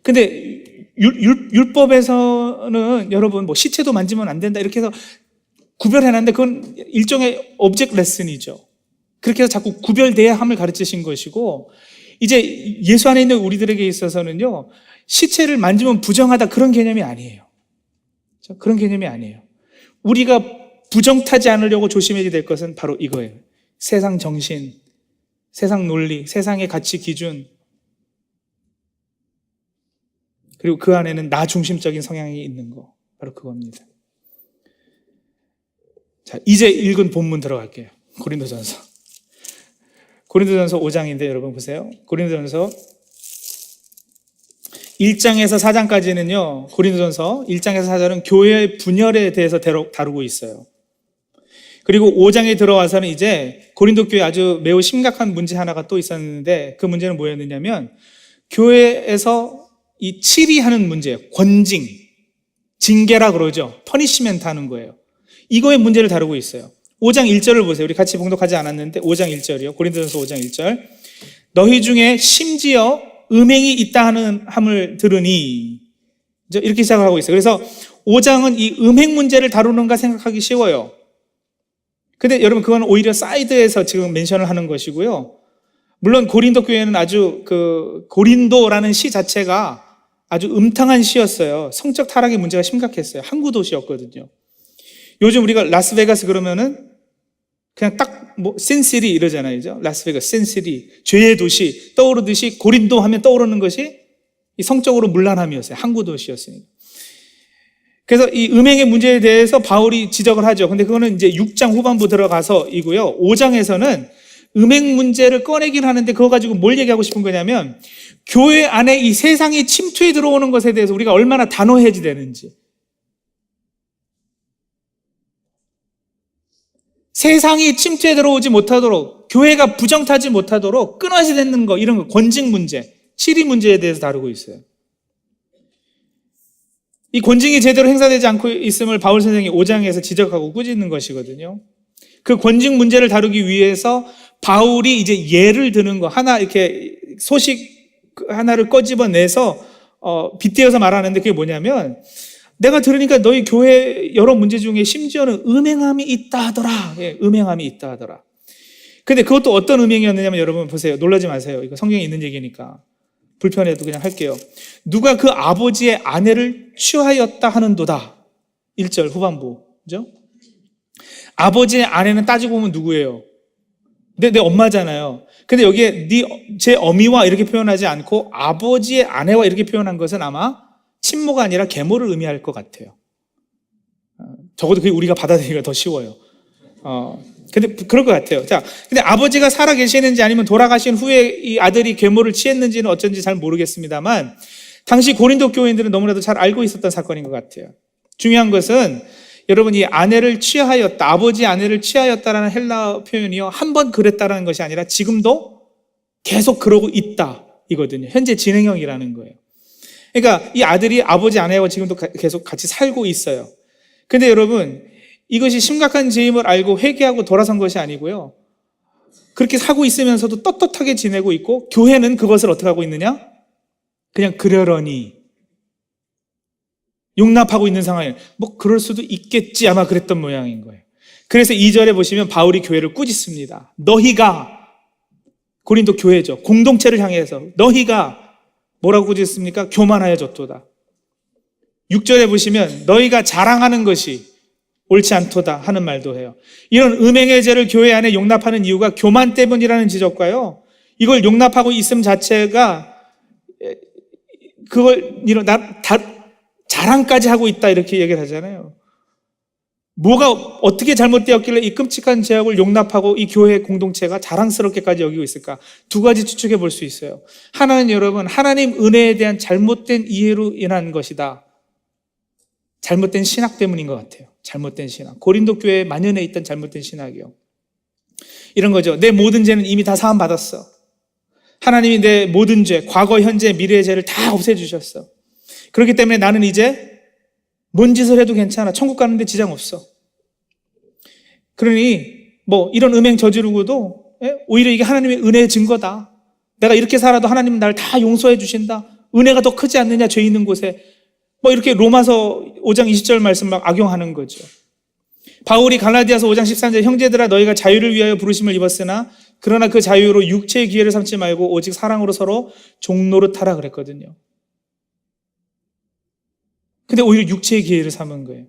A: 근데 율법에서는 여러분 뭐 시체도 만지면 안 된다 이렇게 해서 구별해놨는데 그건 일종의 오브젝트 레슨이죠. 그렇게 해서 자꾸 구별돼야 함을 가르치신 것이고, 이제 예수 안에 있는 우리들에게 있어서는요, 시체를 만지면 부정하다 그런 개념이 아니에요. 그런 개념이 아니에요. 우리가 부정 타지 않으려고 조심해야 될 것은 바로 이거예요. 세상 정신, 세상 논리, 세상의 가치 기준, 그리고 그 안에는 나 중심적인 성향이 있는 거, 바로 그겁니다. 자, 이제 읽은 본문 들어갈게요. 고린도전서 5장인데 여러분 보세요. 고린도전서 1장에서 4장까지는요, 고린도전서 1장에서 4장은 교회의 분열에 대해서 다루고 있어요. 그리고 5장에 들어와서는 이제 고린도 교회 아주 매우 심각한 문제 하나가 또 있었는데, 그 문제는 뭐였느냐면 교회에서 이 치리하는 문제예요. 권징, 징계라 그러죠. 퍼니시멘트 하는 거예요. 이거의 문제를 다루고 있어요. 5장 1절을 보세요. 우리 같이 봉독하지 않았는데 5장 1절이요. 고린도전서 5장 1절. 너희 중에 심지어 음행이 있다 하는 함을 들으니, 이렇게 시작을 하고 있어요. 그래서 5장은 이 음행 문제를 다루는가 생각하기 쉬워요. 근데 여러분 그건 오히려 사이드에서 지금 멘션을 하는 것이고요. 물론 고린도 교회는 아주 고린도라는 시 자체가 아주 음탕한 시였어요. 성적 타락의 문제가 심각했어요. 항구 도시였거든요. 요즘 우리가 라스베가스 그러면은 그냥 딱 신시티 이러잖아요. 그죠? 라스베가스, 신시티, 죄의 도시 떠오르듯이 고린도 하면 떠오르는 것이 이 성적으로 문란함이었어요. 항구 도시였으니까. 그래서 이 음행의 문제에 대해서 바울이 지적을 하죠. 근데 그거는 이제 6장 후반부 들어가서이고요. 5장에서는 음행 문제를 꺼내긴 하는데 그거 가지고 뭘 얘기하고 싶은 거냐면 교회 안에 이 세상이 침투해 들어오는 것에 대해서 우리가 얼마나 단호해지되는지, 세상이 침투해 들어오지 못하도록, 교회가 부정타지 못하도록 끊어지 되는 거, 이런 거, 권징 문제, 치리 문제에 대해서 다루고 있어요. 이 권징이 제대로 행사되지 않고 있음을 바울 선생이 5장에서 지적하고 꾸짖는 것이거든요. 그 권징 문제를 다루기 위해서 바울이 이제 예를 드는 거 하나, 이렇게 소식 하나를 꺼집어내서 빗대어서 말하는데 그게 뭐냐면, 내가 들으니까 너희 교회 여러 문제 중에 심지어는 음행함이 있다 하더라. 예, 음행함이 있다 하더라. 근데 그것도 어떤 음행이었느냐면, 여러분 보세요. 놀라지 마세요. 이거 성경에 있는 얘기니까. 불편해도 그냥 할게요. 누가 그 아버지의 아내를 취하였다 하는도다. 1절 후반부. 그죠? 아버지의 아내는 따지고 보면 누구예요? 내 엄마잖아요. 근데 여기에 제 어미와 이렇게 표현하지 않고 아버지의 아내와 이렇게 표현한 것은 아마 친모가 아니라 계모를 의미할 것 같아요. 적어도 그게 우리가 받아들이기가 더 쉬워요. 근데 그럴 것 같아요. 자, 근데 아버지가 살아 계시는지 아니면 돌아가신 후에 이 아들이 계모를 취했는지는 어쩐지 잘 모르겠습니다만, 당시 고린도 교인들은 너무나도 잘 알고 있었던 사건인 것 같아요. 중요한 것은 여러분, 이 아내를 취하였다, 아버지 아내를 취하였다라는 헬라어 표현이요, 한 번 그랬다라는 것이 아니라 지금도 계속 그러고 있다 이거든요. 현재 진행형이라는 거예요. 그러니까 이 아들이 아버지 아내와 지금도 계속 같이 살고 있어요. 근데 여러분, 이것이 심각한 죄임을 알고 회개하고 돌아선 것이 아니고요, 그렇게 살고 있으면서도 떳떳하게 지내고 있고, 교회는 그것을 어떻게 하고 있느냐? 그냥 그러려니 용납하고 있는 상황이에요. 뭐 그럴 수도 있겠지, 아마 그랬던 모양인 거예요. 그래서 2절에 보시면 바울이 교회를 꾸짖습니다. 너희가, 고린도 교회죠, 공동체를 향해서 너희가 뭐라고 꾸짖습니까? 교만하여졌도다. 6절에 보시면 너희가 자랑하는 것이 옳지 않도다 하는 말도 해요. 이런 음행의 죄를 교회 안에 용납하는 이유가 교만 때문이라는 지적과요, 이걸 용납하고 있음 자체가 그걸 자랑까지 하고 있다 이렇게 얘기를 하잖아요. 뭐가 어떻게 잘못되었길래 이 끔찍한 죄악을 용납하고 이 교회 공동체가 자랑스럽게까지 여기고 있을까? 두 가지 추측해 볼 수 있어요. 하나는 여러분, 하나님 은혜에 대한 잘못된 이해로 인한 것이다. 잘못된 신학 때문인 것 같아요. 잘못된 신학. 고린도 교회에 만연해 있던 잘못된 신학이요. 이런 거죠. 내 모든 죄는 이미 다 사함 받았어. 하나님이 내 모든 죄, 과거, 현재, 미래의 죄를 다 없애주셨어. 그렇기 때문에 나는 이제 뭔 짓을 해도 괜찮아. 천국 가는데 지장 없어. 그러니 뭐 이런 음행 저지르고도 오히려 이게 하나님의 은혜의 증거다. 내가 이렇게 살아도 하나님은 날 다 용서해 주신다. 은혜가 더 크지 않느냐, 죄 있는 곳에. 뭐 이렇게 로마서 5장 20절 말씀 막 악용하는 거죠. 바울이 갈라디아서 5장 13절, 형제들아 너희가 자유를 위하여 부르심을 입었으나 그러나 그 자유로 육체의 기회를 삼지 말고 오직 사랑으로 서로 종노릇하라 그랬거든요. 근데 오히려 육체의 기회를 삼은 거예요.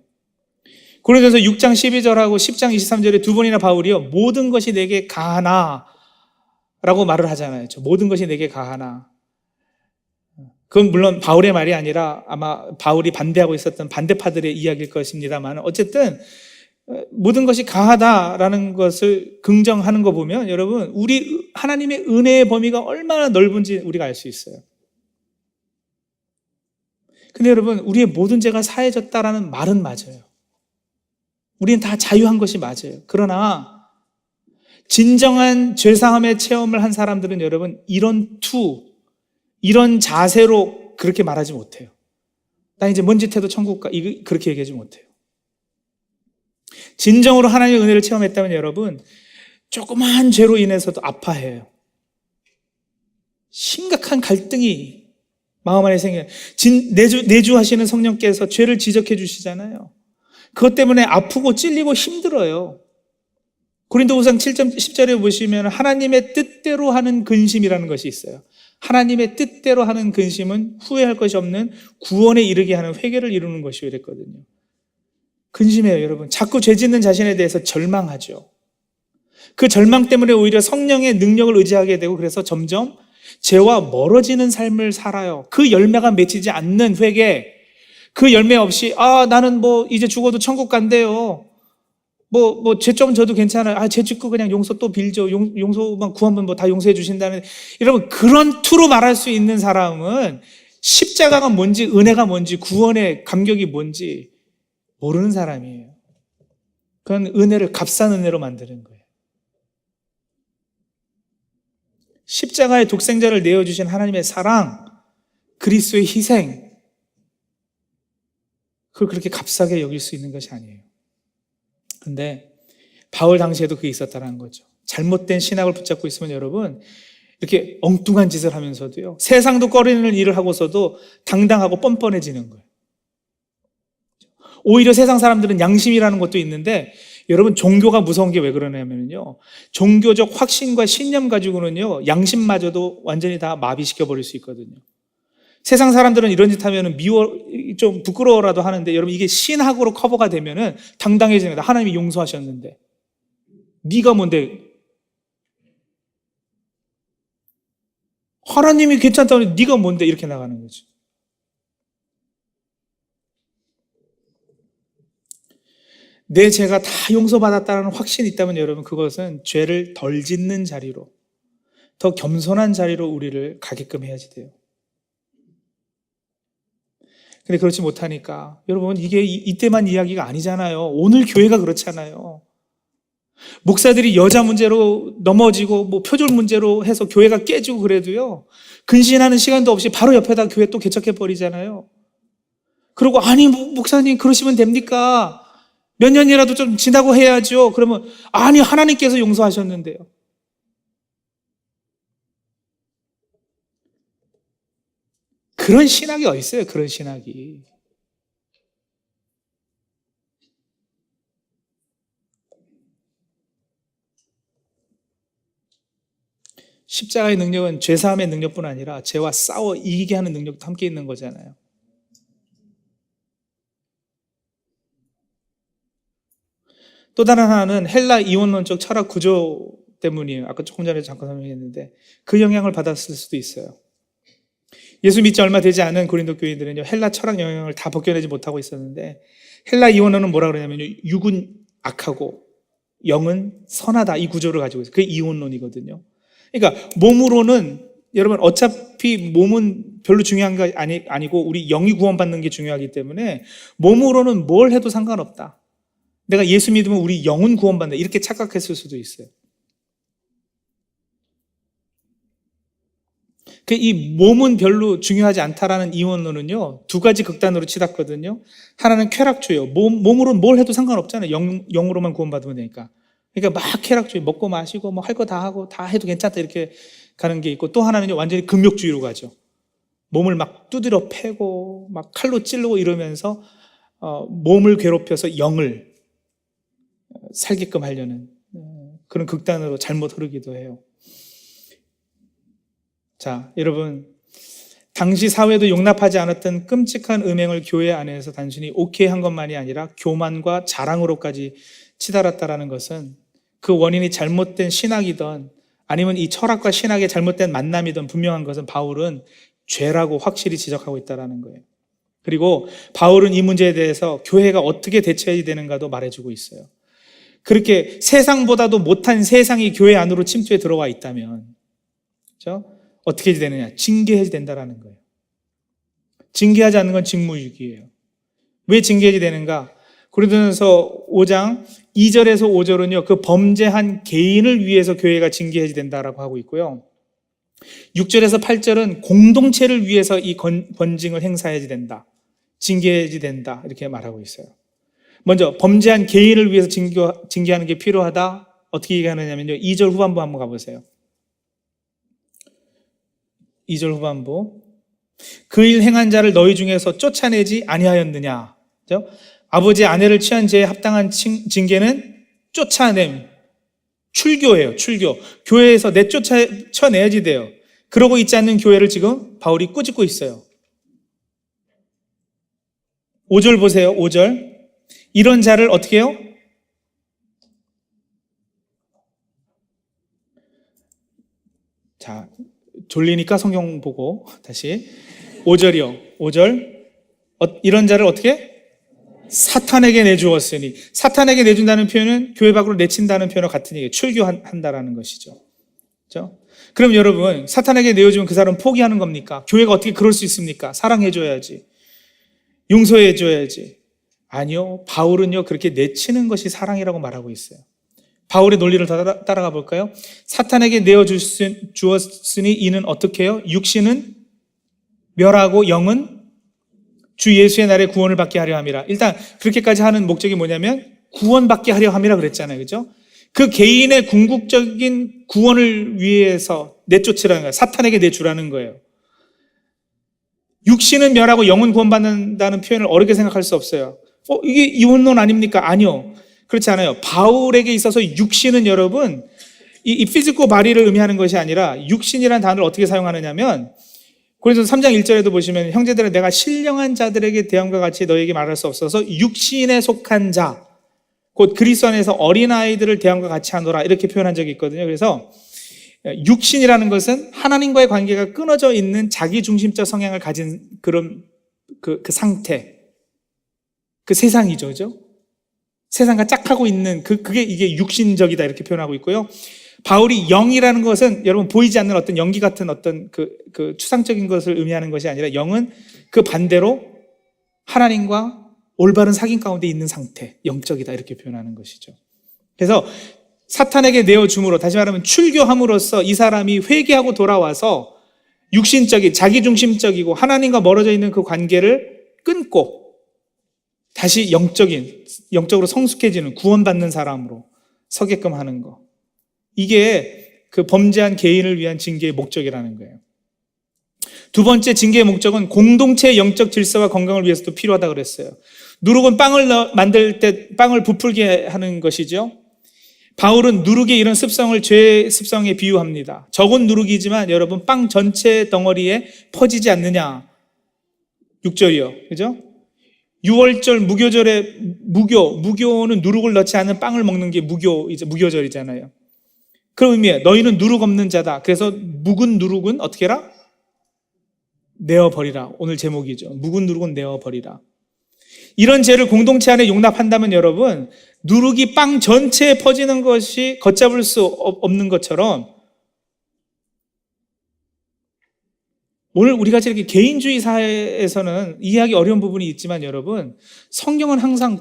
A: 고린도서 6장 12절하고 10장 23절에 두 번이나 바울이요, 모든 것이 내게 가하나 라고 말을 하잖아요. 모든 것이 내게 가하나. 그건 물론 바울의 말이 아니라 아마 바울이 반대하고 있었던 반대파들의 이야기일 것입니다만, 어쨌든 모든 것이 가하다라는 것을 긍정하는 거 보면 여러분, 우리 하나님의 은혜의 범위가 얼마나 넓은지 우리가 알 수 있어요. 근데 여러분, 우리의 모든 죄가 사해졌다라는 말은 맞아요. 우리는 다 자유한 것이 맞아요. 그러나 진정한 죄사함의 체험을 한 사람들은 여러분, 이런 자세로 그렇게 말하지 못해요. 나 이제 뭔 짓 해도 천국 가, 그렇게 얘기하지 못해요. 진정으로 하나님의 은혜를 체험했다면 여러분, 조그마한 죄로 인해서도 아파해요. 심각한 갈등이 마음 안에 생겨요. 내주하시는 성령께서 죄를 지적해 주시잖아요. 그것 때문에 아프고 찔리고 힘들어요. 고린도후서 7장 10절에 보시면 하나님의 뜻대로 하는 근심이라는 것이 있어요. 하나님의 뜻대로 하는 근심은 후회할 것이 없는 구원에 이르게 하는 회개를 이루는 것이요 이랬거든요. 근심해요, 여러분. 자꾸 죄 짓는 자신에 대해서 절망하죠. 그 절망 때문에 오히려 성령의 능력을 의지하게 되고 그래서 점점 죄와 멀어지는 삶을 살아요. 그 열매가 맺히지 않는 회개, 그 열매 없이 나는 이제 죽어도 천국 간대요. 죄 좀 져도 괜찮아요. 죄 짓고 그냥 용서 또 빌죠. 용서만 구하면 다 용서해 주신다는. 여러분, 그런 투로 말할 수 있는 사람은 십자가가 뭔지, 은혜가 뭔지, 구원의 감격이 뭔지 모르는 사람이에요. 그건 은혜를 값싼 은혜로 만드는 거예요. 십자가의 독생자를 내어주신 하나님의 사랑, 그리스도의 희생, 그걸 그렇게 값싸게 여길 수 있는 것이 아니에요. 근데 바울 당시에도 그게 있었다는 거죠. 잘못된 신학을 붙잡고 있으면 여러분, 이렇게 엉뚱한 짓을 하면서도요, 세상도 꺼리는 일을 하고서도 당당하고 뻔뻔해지는 거예요. 오히려 세상 사람들은 양심이라는 것도 있는데, 여러분, 종교가 무서운 게 왜 그러냐면요, 종교적 확신과 신념 가지고는요, 양심마저도 완전히 다 마비시켜버릴 수 있거든요. 세상 사람들은 이런 짓 하면 좀 부끄러워라도 하는데, 여러분, 이게 신학으로 커버가 되면은 당당해지는 거다. 하나님이 용서하셨는데 네가 뭔데? 하나님이 괜찮다고 네가 뭔데? 이렇게 나가는 거죠. 내 죄가 다 용서받았다는 확신이 있다면 여러분, 그것은 죄를 덜 짓는 자리로, 더 겸손한 자리로 우리를 가게끔 해야지 돼요. 근데 그렇지 못하니까 여러분, 이게 이때만 이야기가 아니잖아요. 오늘 교회가 그렇잖아요. 목사들이 여자 문제로 넘어지고 표절 문제로 해서 교회가 깨지고 그래도요, 근신하는 시간도 없이 바로 옆에다 교회 또 개척해버리잖아요. 그리고 아니 목사님 그러시면 됩니까? 몇 년이라도 좀 지나고 해야죠. 그러면 아니 하나님께서 용서하셨는데요. 그런 신학이 어디 있어요? 그런 신학이. 십자가의 능력은 죄사함의 능력뿐 아니라 죄와 싸워 이기게 하는 능력도 함께 있는 거잖아요. 또 다른 하나는 헬라 이원론적 철학 구조 때문이에요. 아까 조금 전에 잠깐 설명했는데 그 영향을 받았을 수도 있어요. 예수 믿지 얼마 되지 않은 고린도 교인들은요, 헬라 철학 영향을 다 벗겨내지 못하고 있었는데, 헬라 이원론은 뭐라 그러냐면요, 육은 악하고 영은 선하다, 이 구조를 가지고 있어요. 그게 이원론이거든요. 그러니까 몸으로는 여러분 어차피 몸은 별로 중요한 게 아니고 우리 영이 구원받는 게 중요하기 때문에 몸으로는 뭘 해도 상관없다. 내가 예수 믿으면 우리 영은 구원받는다, 이렇게 착각했을 수도 있어요. 이 몸은 별로 중요하지 않다라는 이원론은요, 두 가지 극단으로 치닫거든요. 하나는 쾌락주의요. 몸으로는 뭘 해도 상관없잖아요. 영으로만 구원받으면 되니까. 그러니까 막 쾌락주의, 먹고 마시고 할 거 다 하고 다 해도 괜찮다, 이렇게 가는 게 있고, 또 하나는요, 완전히 금욕주의로 가죠. 몸을 막 두드려 패고 막 칼로 찌르고 이러면서 몸을 괴롭혀서 영을 살게끔 하려는 그런 극단으로 잘못 흐르기도 해요. 자, 여러분, 당시 사회도 용납하지 않았던 끔찍한 음행을 교회 안에서 단순히 오케이 한 것만이 아니라 교만과 자랑으로까지 치달았다라는 것은 그 원인이 잘못된 신학이든 아니면 이 철학과 신학의 잘못된 만남이든 분명한 것은 바울은 죄라고 확실히 지적하고 있다는 거예요. 그리고 바울은 이 문제에 대해서 교회가 어떻게 대처해야 되는가도 말해주고 있어요. 그렇게 세상보다도 못한 세상이 교회 안으로 침투해 들어와 있다면, 그렇죠? 어떻게 해야 되느냐? 징계해야 된다는 거예요. 징계하지 않는 건 직무유기예요. 왜 징계해야 되는가? 고린도전서 5장 2절에서 5절은요, 그 범죄한 개인을 위해서 교회가 징계해야 된다라고 하고 있고요. 6절에서 8절은 공동체를 위해서 이 권징을 행사해야 된다, 징계해야 된다, 이렇게 말하고 있어요. 먼저 범죄한 개인을 위해서 징계하는 게 필요하다. 어떻게 얘기하느냐면요, 2절 후반부 한번 가보세요. 2절 후반부. 그 일 행한 자를 너희 중에서 쫓아내지 아니하였느냐. 그렇죠? 아버지의 아내를 취한 죄에 합당한 징계는 쫓아냄. 출교예요, 출교. 교회에서 내쫓아내야지 돼요. 그러고 있지 않는 교회를 지금 바울이 꾸짖고 있어요. 5절 보세요, 5절. 이런 자를 어떻게 해요? 자, 졸리니까 성경 보고 다시 5절이요. 5절. 이런 자를 어떻게? 사탄에게 내주었으니. 사탄에게 내준다는 표현은 교회 밖으로 내친다는 표현과 같은 얘기예요. 출교한다라는 것이죠. 그렇죠? 그럼 여러분, 사탄에게 내어주면 그 사람은 포기하는 겁니까? 교회가 어떻게 그럴 수 있습니까? 사랑해줘야지. 용서해줘야지. 아니요. 바울은요, 그렇게 내치는 것이 사랑이라고 말하고 있어요. 바울의 논리를 따라가 볼까요? 사탄에게 내어주었으니 이는 어떻게 해요? 육신은 멸하고 영은 주 예수의 날에 구원을 받게 하려 함이라. 일단 그렇게까지 하는 목적이 뭐냐면 구원받게 하려 함이라 그랬잖아요. 그죠? 그 개인의 궁극적인 구원을 위해서 내쫓으라는 거예요. 사탄에게 내주라는 거예요. 육신은 멸하고 영은 구원받는다는 표현을 어렵게 생각할 수 없어요. 이게 이원론 아닙니까? 아니요. 그렇지 않아요. 바울에게 있어서 육신은 여러분, 이 피지코 바리를 의미하는 것이 아니라 육신이라는 단어를 어떻게 사용하느냐면 고린도서 3장 1절에도 보시면 형제들아 내가 신령한 자들에게 대함과 같이 너에게 말할 수 없어서 육신에 속한 자, 곧 그리스도 안에서 어린아이들을 대함과 같이 하노라 이렇게 표현한 적이 있거든요. 그래서 육신이라는 것은 하나님과의 관계가 끊어져 있는 자기중심적 성향을 가진 그런 그 상태, 그 세상이죠. 그죠? 세상과 짝하고 있는 그게 이게 육신적이다 이렇게 표현하고 있고요. 바울이 영이라는 것은 여러분 보이지 않는 어떤 연기 같은 어떤 그 추상적인 것을 의미하는 것이 아니라 영은 그 반대로 하나님과 올바른 사귐 가운데 있는 상태, 영적이다 이렇게 표현하는 것이죠. 그래서 사탄에게 내어줌으로, 다시 말하면 출교함으로써 이 사람이 회개하고 돌아와서 육신적인, 자기중심적이고 하나님과 멀어져 있는 그 관계를 끊고 다시 영적으로 성숙해지는 구원받는 사람으로 서게끔 하는 거. 이게 그 범죄한 개인을 위한 징계의 목적이라는 거예요. 두 번째 징계의 목적은 공동체의 영적 질서와 건강을 위해서도 필요하다고 그랬어요. 누룩은 빵을 만들 때 빵을 부풀게 하는 것이죠. 바울은 누룩의 이런 습성을 죄의 습성에 비유합니다. 적은 누룩이지만 여러분 빵 전체 덩어리에 퍼지지 않느냐. 6절이요. 그죠? 6월절 무교절에 무교는 누룩을 넣지 않은 빵을 먹는 게 무교절이잖아요. 그런 의미에 너희는 누룩 없는 자다. 그래서 묵은 누룩은 어떻게 해라? 내어버리라. 오늘 제목이죠. 묵은 누룩은 내어버리라. 이런 죄를 공동체 안에 용납한다면 여러분, 누룩이 빵 전체에 퍼지는 것이 걷잡을 수 없는 것처럼 오늘 우리가 이렇게 개인주의 사회에서는 이해하기 어려운 부분이 있지만 여러분, 성경은 항상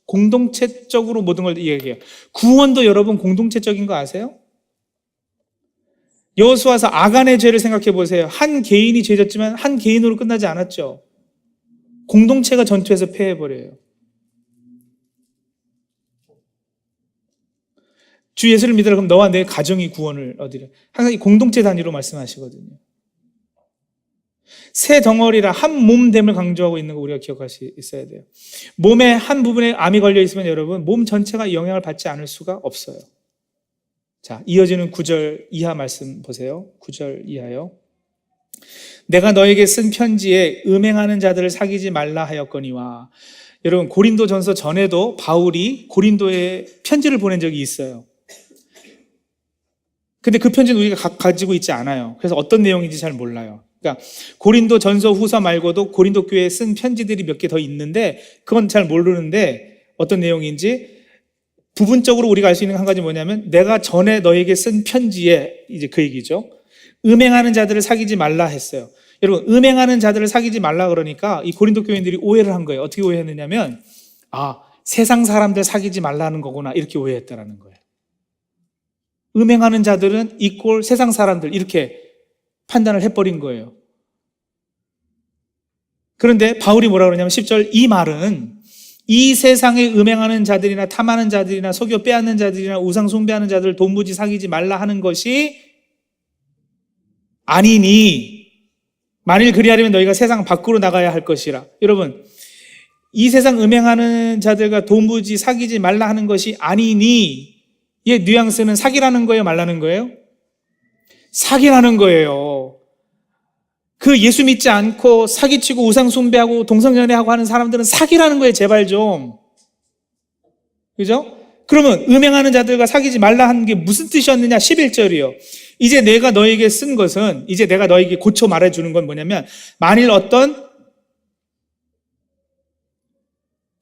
A: 공동체적으로 모든 걸 이야기해요. 구원도 여러분 공동체적인 거 아세요? 여호수아서 아간의 죄를 생각해 보세요. 한 개인이 죄졌지만 한 개인으로 끝나지 않았죠. 공동체가 전투에서 패해버려요. 주 예수를 믿으라 그럼 너와 내 가정이 구원을 얻으려. 항상 이 공동체 단위로 말씀하시거든요. 새 덩어리라 한 몸됨을 강조하고 있는 거 우리가 기억할 수 있어야 돼요. 몸의 한 부분에 암이 걸려 있으면 여러분 몸 전체가 영향을 받지 않을 수가 없어요. 자, 이어지는 9절 이하 말씀 보세요. 9절 이하요. 내가 너에게 쓴 편지에 음행하는 자들을 사귀지 말라 하였거니와. 여러분 고린도전서 전에도 바울이 고린도에 편지를 보낸 적이 있어요. 근데 그 편지는 우리가 가지고 있지 않아요. 그래서 어떤 내용인지 잘 몰라요. 그러니까 고린도전서 후서 말고도 고린도 교회에 쓴 편지들이 몇 개 더 있는데 그건 잘 모르는데 어떤 내용인지 부분적으로 우리가 알 수 있는 한 가지 뭐냐면 내가 전에 너에게 쓴 편지에 이제 그 얘기죠. 음행하는 자들을 사귀지 말라 했어요. 여러분 음행하는 자들을 사귀지 말라 그러니까 이 고린도 교인들이 오해를 한 거예요. 어떻게 오해했느냐면 세상 사람들 사귀지 말라는 거구나 이렇게 오해했다라는 거예요. 음행하는 자들은 이꼴 세상 사람들 이렇게 판단을 해버린 거예요. 그런데 바울이 뭐라 그러냐면 10절 이 말은 이 세상에 음행하는 자들이나 탐하는 자들이나 속여 빼앗는 자들이나 우상 숭배하는 자들 도무지 사귀지 말라 하는 것이 아니니 만일 그리하려면 너희가 세상 밖으로 나가야 할 것이라. 여러분 이 세상 음행하는 자들과 도무지 사귀지 말라 하는 것이 아니니, 이 뉘앙스는 사귀라는 거예요, 말라는 거예요? 사귀라는 거예요. 그 예수 믿지 않고 사기치고 우상 숭배하고 동성연애하고 하는 사람들은 사귀라는 거예요, 제발 좀. 그죠? 그러면 음행하는 자들과 사귀지 말라 하는 게 무슨 뜻이었느냐? 11절이요. 이제 내가 너에게 쓴 것은, 이제 내가 너에게 고쳐 말해주는 건 뭐냐면, 만일 어떤,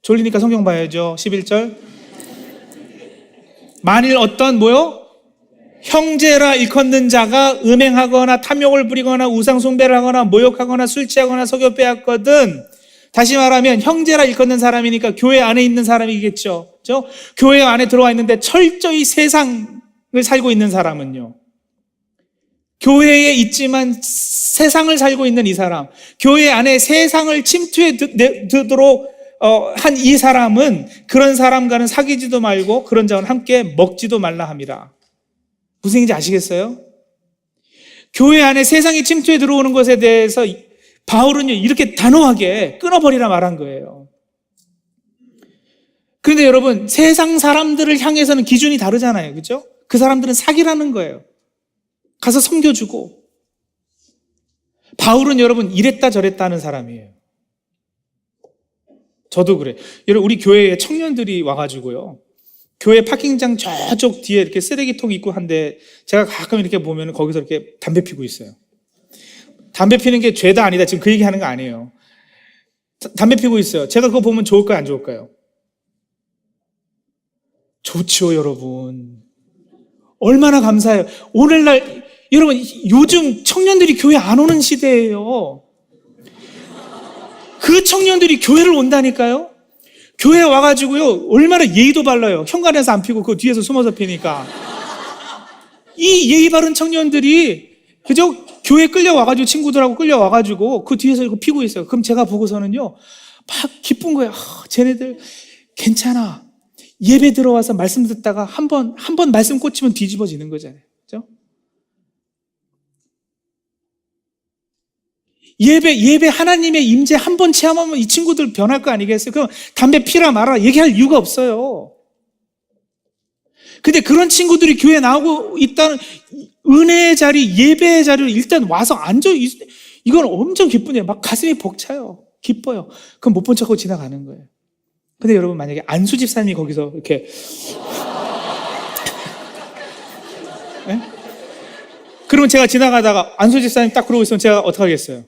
A: 졸리니까 성경 봐야죠. 11절. 만일 어떤 뭐요? 형제라 일컫는 자가 음행하거나 탐욕을 부리거나 우상숭배를 하거나 모욕하거나 술 취하거나 속여 빼앗거든. 다시 말하면 형제라 일컫는 사람이니까 교회 안에 있는 사람이겠죠. 그렇죠? 교회 안에 들어와 있는데 철저히 세상을 살고 있는 사람은요, 교회에 있지만 세상을 살고 있는 이 사람, 교회 안에 세상을 침투해 두도록 한 이 사람은 그런 사람과는 사귀지도 말고 그런 자와는 함께 먹지도 말라 함이라. 무슨 얘기인지 아시겠어요? 교회 안에 세상이 침투해 들어오는 것에 대해서 바울은요, 이렇게 단호하게 끊어버리라 말한 거예요. 그런데 여러분, 세상 사람들을 향해서는 기준이 다르잖아요. 그죠? 그 사람들은 사기라는 거예요. 가서 섬겨주고. 바울은 여러분, 이랬다 저랬다 하는 사람이에요. 저도 그래. 여러분, 우리 교회에 청년들이 와가지고요, 교회 파킹장 저쪽 뒤에 이렇게 쓰레기통 있고 한데, 제가 가끔 이렇게 보면 거기서 이렇게 담배 피고 있어요. 담배 피는 게 죄다 아니다, 지금 그 얘기 하는 거 아니에요. 담배 피고 있어요. 제가 그거 보면 좋을까요, 안 좋을까요? 좋죠, 여러분. 얼마나 감사해요. 오늘날, 여러분, 요즘 청년들이 교회 안 오는 시대예요. 그 청년들이 교회를 온다니까요? 교회 와가지고요, 얼마나 예의도 발라요. 현관에서 안 피고 그 뒤에서 숨어서 피니까. 이 예의 바른 청년들이, 그죠? 교회 끌려와가지고, 친구들하고 끌려와가지고 그 뒤에서 이거 피고 있어요. 그럼 제가 보고서는요, 막 기쁜 거예요. 쟤네들 괜찮아. 예배 들어와서 말씀 듣다가 한 번 말씀 꽂히면 뒤집어지는 거잖아요. 그죠? 예배 하나님의 임재 한 번 체험하면 이 친구들 변할 거 아니겠어요? 그럼 담배 피라 말아 얘기할 이유가 없어요. 근데 그런 친구들이 교회에 나오고 있다는 은혜의 자리, 예배의 자리로 일단 와서 앉아, 이건 엄청 기쁘네요. 막 가슴이 벅차요. 기뻐요. 그럼 못 본 척하고 지나가는 거예요. 근데 여러분, 만약에 안수 집사님이 거기서 이렇게 네? 그러면 제가 지나가다가 안수 집사님 딱 그러고 있으면 제가 어떻게 하겠어요?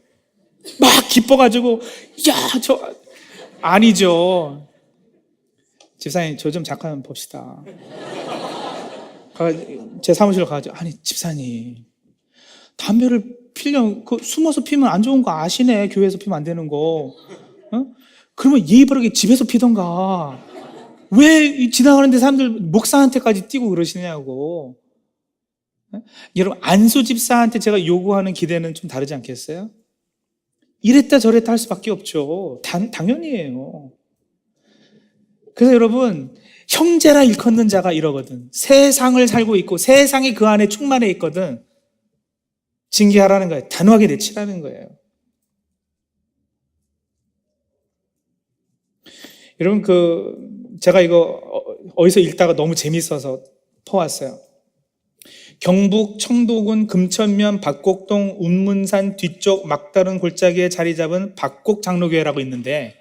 A: 막 기뻐가지고, 아니죠. 집사님, 저 좀 잠깐 봅시다. 제 사무실로 가가지고, 아니, 집사님, 담배를 피려면, 숨어서 피면 안 좋은 거 아시네. 교회에서 피면 안 되는 거. 어? 그러면 예의 바르게 집에서 피던가. 왜 지나가는데 사람들 목사한테까지 뛰고 그러시냐고. 여러분, 안수 집사한테 제가 요구하는 기대는 좀 다르지 않겠어요? 이랬다 저랬다 할 수밖에 없죠. 당연히에요. 그래서 여러분, 형제라 일컫는 자가 이러거든. 세상을 살고 있고 세상이 그 안에 충만해 있거든. 징계하라는 거예요. 단호하게 내치라는 거예요. 여러분, 제가 이거 어디서 읽다가 너무 재밌어서 퍼왔어요. 경북 청도군 금천면 박곡동 운문산 뒤쪽 막다른 골짜기에 자리 잡은 박곡 장로교회라고 있는데,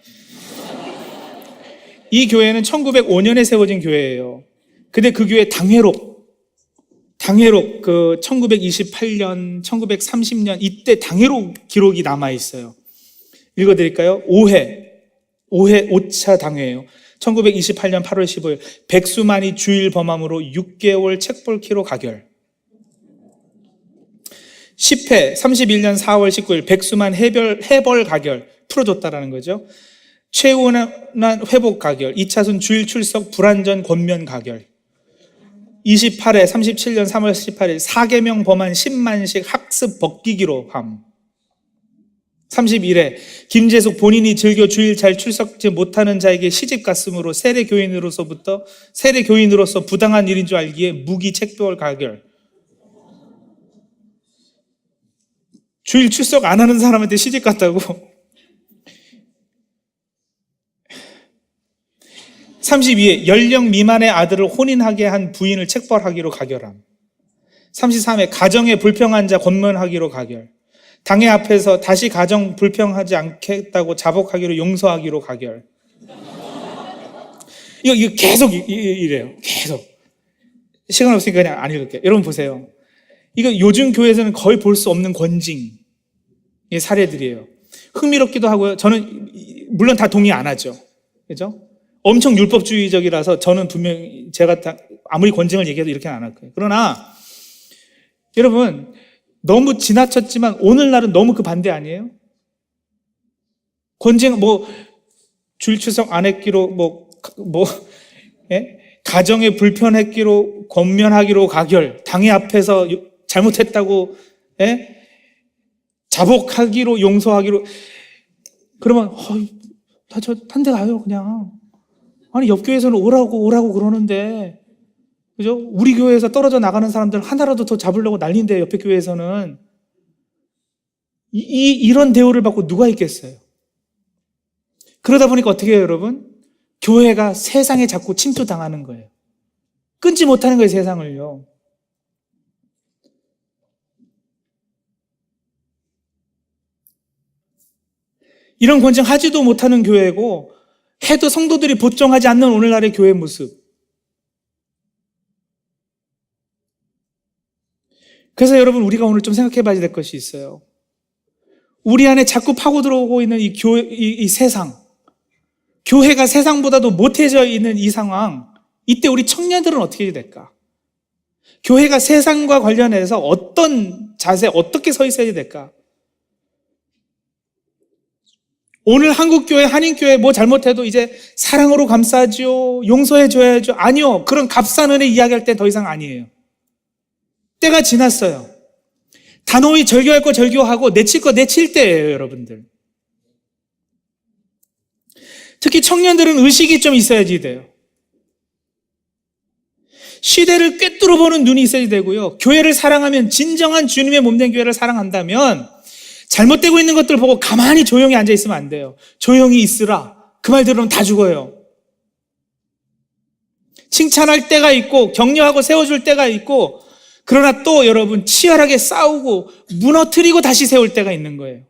A: 이 교회는 1905년에 세워진 교회예요. 근데 그 교회 당회록 1928년, 1930년 이때 당회록 기록이 남아 있어요. 읽어드릴까요? 5차 당회예요. 1928년 8월 15일 백수만이 주일 범함으로 6개월 책벌키로 가결. 10회 31년 4월 19일 백수만 해벌 가결 풀어줬다라는 거죠. 최운한 회복 가결, 이차순 주일 출석 불완전 권면 가결. 28회 37년 3월 18일 4계명 범한 10만씩 학습 벗기기로 함. 31회 김재숙 본인이 즐겨 주일 잘 출석지 못하는 자에게 시집 갔으므로 세례 교인으로서 부당한 일인 줄 알기에 무기 책벌 가결. 주일 출석 안 하는 사람한테 시집 갔다고. 32에 연령 미만의 아들을 혼인하게 한 부인을 책벌하기로 가결함. 33에 가정에 불평한 자 권면하기로 가결. 당의 앞에서 다시 가정 불평하지 않겠다고 자복하기로 용서하기로 가결. 이거 계속 이래요. 계속. 시간 없으니까 그냥 안 읽을게요. 여러분 보세요. 이거 요즘 교회에서는 거의 볼 수 없는 권징의 사례들이에요. 흥미롭기도 하고요. 저는 물론 다 동의 안 하죠. 그죠? 엄청 율법주의적이라서 저는 분명히 제가 아무리 권징을 얘기해도 이렇게는 안 할 거예요. 그러나 여러분 너무 지나쳤지만 오늘날은 너무 그 반대 아니에요? 권징 주일 출석 안 했기로 예? 가정에 불편했기로 권면하기로 가결. 당의 앞에서 잘못했다고 예? 자복하기로 용서하기로. 그러면 저 딴 데 가요 그냥. 아니 옆 교회에서는 오라고 그러는데 그죠? 우리 교회에서 떨어져 나가는 사람들 하나라도 더 잡으려고 난리인데 옆에 교회에서는 이런 대우를 받고 누가 있겠어요? 그러다 보니까 어떻게 해요, 여러분? 교회가 세상에 자꾸 침투당하는 거예요. 끊지 못하는 거예요, 세상을요. 이런 권장 하지도 못하는 교회고 해도 성도들이 복종하지 않는 오늘날의 교회 모습. 그래서 여러분 우리가 오늘 좀 생각해 봐야 될 것이 있어요. 우리 안에 자꾸 파고 들어오고 있는 이 세상, 교회가 세상보다도 못해져 있는 이 상황, 이때 우리 청년들은 어떻게 해야 될까? 교회가 세상과 관련해서 어떤 자세, 어떻게 서 있어야 될까? 오늘 한국교회, 한인교회 뭐 잘못해도 이제 사랑으로 감싸죠, 용서해줘야죠. 아니요, 그런 값싼 은혜 이야기할 때 더 이상 아니에요. 때가 지났어요. 단호히 절교할 거 절교하고 내칠 거 내칠 때예요, 여러분들. 특히 청년들은 의식이 좀 있어야지 돼요. 시대를 꿰뚫어 보는 눈이 있어야 되고요. 교회를 사랑하면, 진정한 주님의 몸된 교회를 사랑한다면 잘못되고 있는 것들 보고 가만히 조용히 앉아 있으면 안 돼요. 조용히 있으라. 그 말 들으면 다 죽어요. 칭찬할 때가 있고 격려하고 세워줄 때가 있고, 그러나 또 여러분 치열하게 싸우고 무너뜨리고 다시 세울 때가 있는 거예요.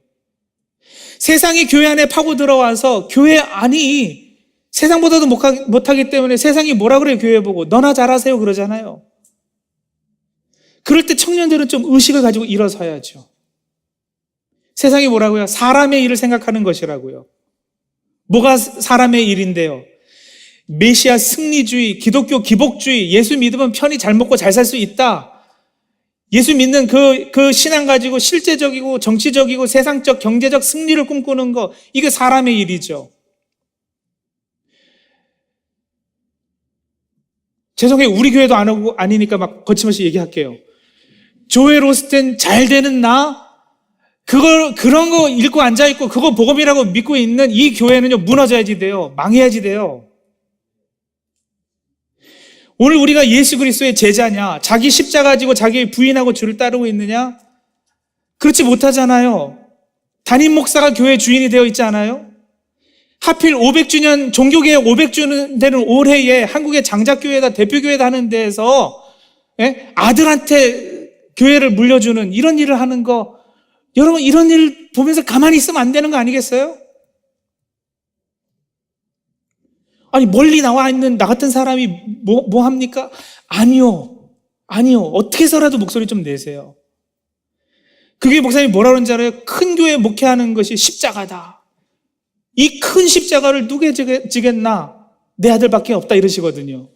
A: 세상이 교회 안에 파고 들어와서 교회 안이 세상보다도 못하기 때문에 세상이 뭐라 그래요? 교회 보고 너나 잘하세요 그러잖아요. 그럴 때 청년들은 좀 의식을 가지고 일어서야죠. 세상이 뭐라고요? 사람의 일을 생각하는 것이라고요. 뭐가 사람의 일인데요? 메시아 승리주의, 기독교 기복주의, 예수 믿으면 편히 잘 먹고 잘 살 수 있다. 예수 믿는 그 신앙 가지고 실제적이고 정치적이고 세상적 경제적 승리를 꿈꾸는 거, 이게 사람의 일이죠. 죄송해요. 우리 교회도 아니니까 막 거침없이 얘기할게요. 조엘 오스틴 잘 되는 그런 거 읽고 앉아있고 그거 복음이라고 믿고 있는 이 교회는요, 무너져야지 돼요. 망해야지 돼요. 오늘 우리가 예수 그리스도의 제자냐? 자기 십자가 지고 자기 부인하고 주를 따르고 있느냐? 그렇지 못하잖아요. 담임 목사가 교회 주인이 되어 있지 않아요? 하필 500주년, 종교개혁 500주년 되는 올해에 한국의 장작교회다 대표교회다 하는 데에서 아들한테 교회를 물려주는 이런 일을 하는 거, 여러분 이런 일 보면서 가만히 있으면 안 되는 거 아니겠어요? 아니 멀리 나와 있는 나 같은 사람이 뭐 합니까? 아니요. 어떻게 해서라도 목소리 좀 내세요. 그게 목사님이 뭐라 그러는지 알아요? 큰 교회 목회하는 것이 십자가다. 이 큰 십자가를 누가 지겠나? 내 아들밖에 없다 이러시거든요.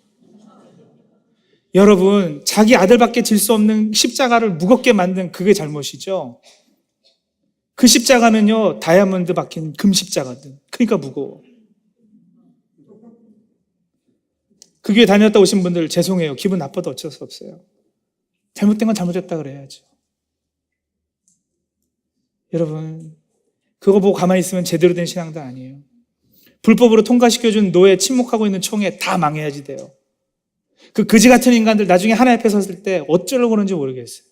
A: 여러분, 자기 아들밖에 질 수 없는 십자가를 무겁게 만든 그게 잘못이죠. 그 십자가는요, 다이아몬드 박힌 금 십자가든. 그러니까 무거워. 그 교회 다녔다 오신 분들 죄송해요. 기분 나빠도 어쩔 수 없어요. 잘못된 건 잘못했다 그래야죠. 여러분, 그거 보고 가만히 있으면 제대로 된 신앙도 아니에요. 불법으로 통과시켜준 노예, 침묵하고 있는 총회 다 망해야지 돼요. 그 거지 같은 인간들 나중에 하나님 앞에 섰을 때 어쩌려고 그러는지 모르겠어요.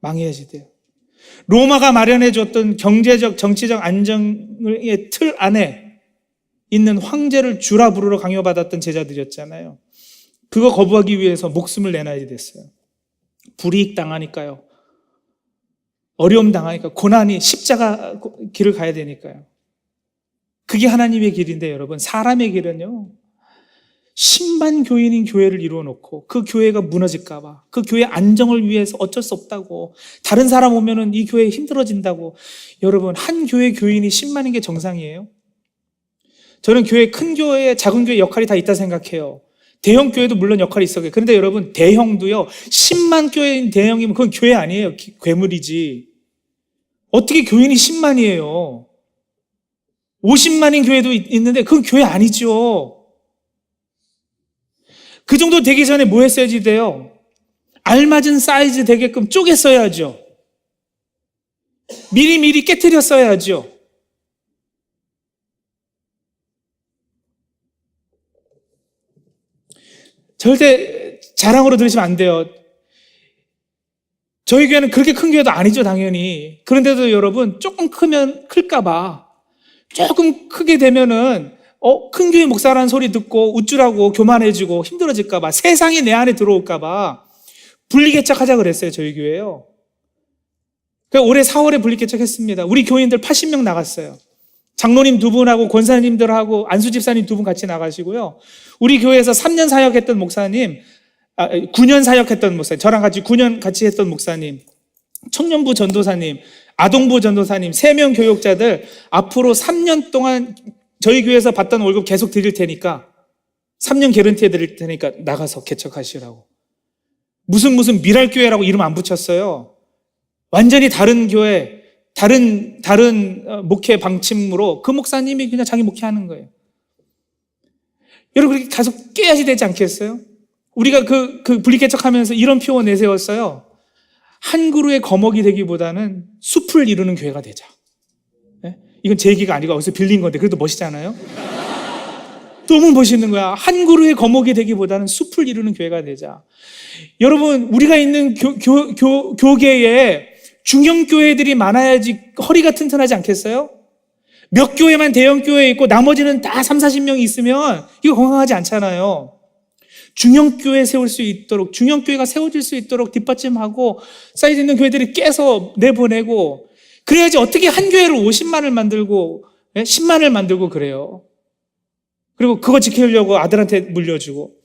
A: 망해야지 돼요. 로마가 마련해 줬던 경제적, 정치적 안정의 틀 안에 있는 황제를 주라 부르러 강요받았던 제자들이었잖아요. 그거 거부하기 위해서 목숨을 내놔야 됐어요. 불이익 당하니까요. 어려움 당하니까, 고난이 십자가 길을 가야 되니까요. 그게 하나님의 길인데 여러분, 사람의 길은요, 10만 교인인 교회를 이루어놓고 그 교회가 무너질까봐, 그 교회 안정을 위해서 어쩔 수 없다고, 다른 사람 오면은 이 교회 힘들어진다고. 여러분, 한 교회 교인이 10만인 게 정상이에요? 저는 교회, 큰 교회, 작은 교회 역할이 다 있다 생각해요. 대형 교회도 물론 역할이 있어요. 그런데 여러분, 대형도요, 10만 교회인 대형이면 그건 교회 아니에요. 괴물이지. 어떻게 교인이 10만이에요? 50만인 교회도 있는데 그건 교회 아니죠. 그 정도 되기 전에 뭐 했어야지 돼요? 알맞은 사이즈 되게끔 쪼갰어야죠. 미리미리 깨트렸어야죠. 절대 자랑으로 들으시면 안 돼요. 저희 교회는 그렇게 큰 교회도 아니죠, 당연히. 그런데도 여러분, 조금 크면 클까봐, 조금 크게 되면은 큰 교회 목사라는 소리 듣고 우쭐하고 교만해지고 힘들어질까봐, 세상이 내 안에 들어올까봐 분리개척하자 그랬어요, 저희 교회요. 그러니까 올해 4월에 분리개척했습니다. 우리 교인들 80명 나갔어요. 장로님 2분하고 권사님들하고 안수 집사님 2분 같이 나가시고요. 우리 교회에서 3년 사역했던 목사님, 9년 사역했던 목사님, 저랑 같이 9년 같이 했던 목사님, 청년부 전도사님, 아동부 전도사님, 3명 교육자들 앞으로 3년 동안 저희 교회에서 받던 월급 계속 드릴 테니까, 3년 개런티 해드릴 테니까 나가서 개척하시라고. 무슨 미랄교회라고 이름 안 붙였어요. 완전히 다른 교회, 다른 목회 방침으로 그 목사님이 그냥 자기 목회하는 거예요. 여러분, 그렇게 가서 깨야지 되지 않겠어요? 우리가 그 분리개척하면서 이런 표어 내세웠어요. 한 그루의 거목이 되기보다는 숲을 이루는 교회가 되자. 네? 이건 제 얘기가 아니고 어디서 빌린 건데 그래도 멋있잖아요. 너무 멋있는 거야. 한 그루의 거목이 되기보다는 숲을 이루는 교회가 되자. 여러분, 우리가 있는 교계에 중형 교회들이 많아야지 허리가 튼튼하지 않겠어요? 몇 교회만 대형 교회에 있고 나머지는 다 30-40명이 있으면 이거 건강하지 않잖아요. 중형교회 세울 수 있도록, 중형교회가 세워질 수 있도록 뒷받침하고 사이즈 있는 교회들이 깨서 내보내고, 그래야지. 어떻게 한 교회를 50만을 만들고 10만을 만들고 그래요. 그리고 그거 지키려고 아들한테 물려주고.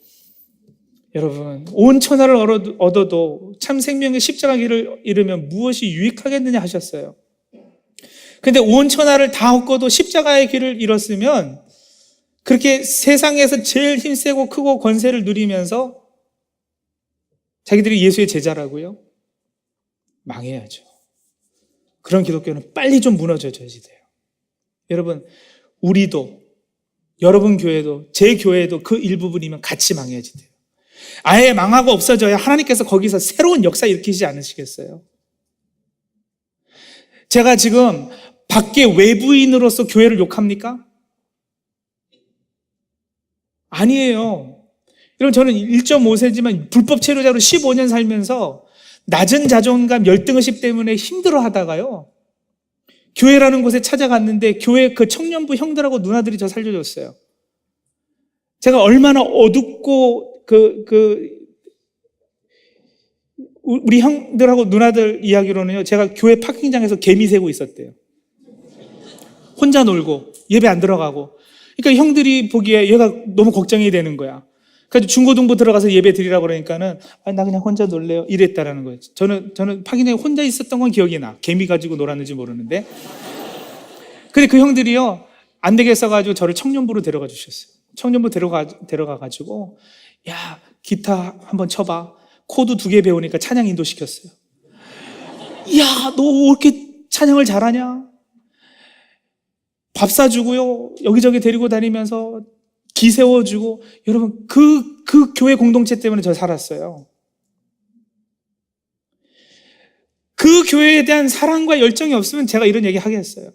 A: 여러분, 온 천하를 얻어도 참 생명의 십자가 길을 잃으면 무엇이 유익하겠느냐 하셨어요. 근데 온 천하를 다 얻고도 십자가의 길을 잃었으면, 그렇게 세상에서 제일 힘세고 크고 권세를 누리면서 자기들이 예수의 제자라고요? 망해야죠. 그런 기독교는 빨리 좀 무너져야지 돼요. 여러분, 우리도, 여러분 교회도, 제 교회도 그 일부분이면 같이 망해야지 돼요. 아예 망하고 없어져야 하나님께서 거기서 새로운 역사 일으키지 않으시겠어요? 제가 지금 밖에 외부인으로서 교회를 욕합니까? 아니에요. 여러분, 저는 1.5세지만 불법 체류자로 15년 살면서 낮은 자존감, 열등의식 때문에 힘들어 하다가요, 교회라는 곳에 찾아갔는데 교회 그 청년부 형들하고 누나들이 저 살려줬어요. 제가 얼마나 어둡고 우리 형들하고 누나들 이야기로는요, 제가 교회 파킹장에서 개미 세고 있었대요. 혼자 놀고 예배 안 들어가고. 그러니까 형들이 보기에 얘가 너무 걱정이 되는 거야. 그래서 중고등부 들어가서 예배 드리라고 그러니까는 나 그냥 혼자 놀래요, 이랬다라는 거예요. 저는 파킹장에 혼자 있었던 건 기억이 나. 개미 가지고 놀았는지 모르는데. 근데 그 형들이요, 안 되겠어가지고 저를 청년부로 데려가 주셨어요. 청년부 데려가가지고, 야, 기타 한번 쳐봐. 코드 2개 배우니까 찬양 인도 시켰어요. 야, 너 왜 이렇게 찬양을 잘하냐? 밥 사주고요, 여기저기 데리고 다니면서 기 세워주고. 여러분, 그 교회 공동체 때문에 저 살았어요. 그 교회에 대한 사랑과 열정이 없으면 제가 이런 얘기 하겠어요.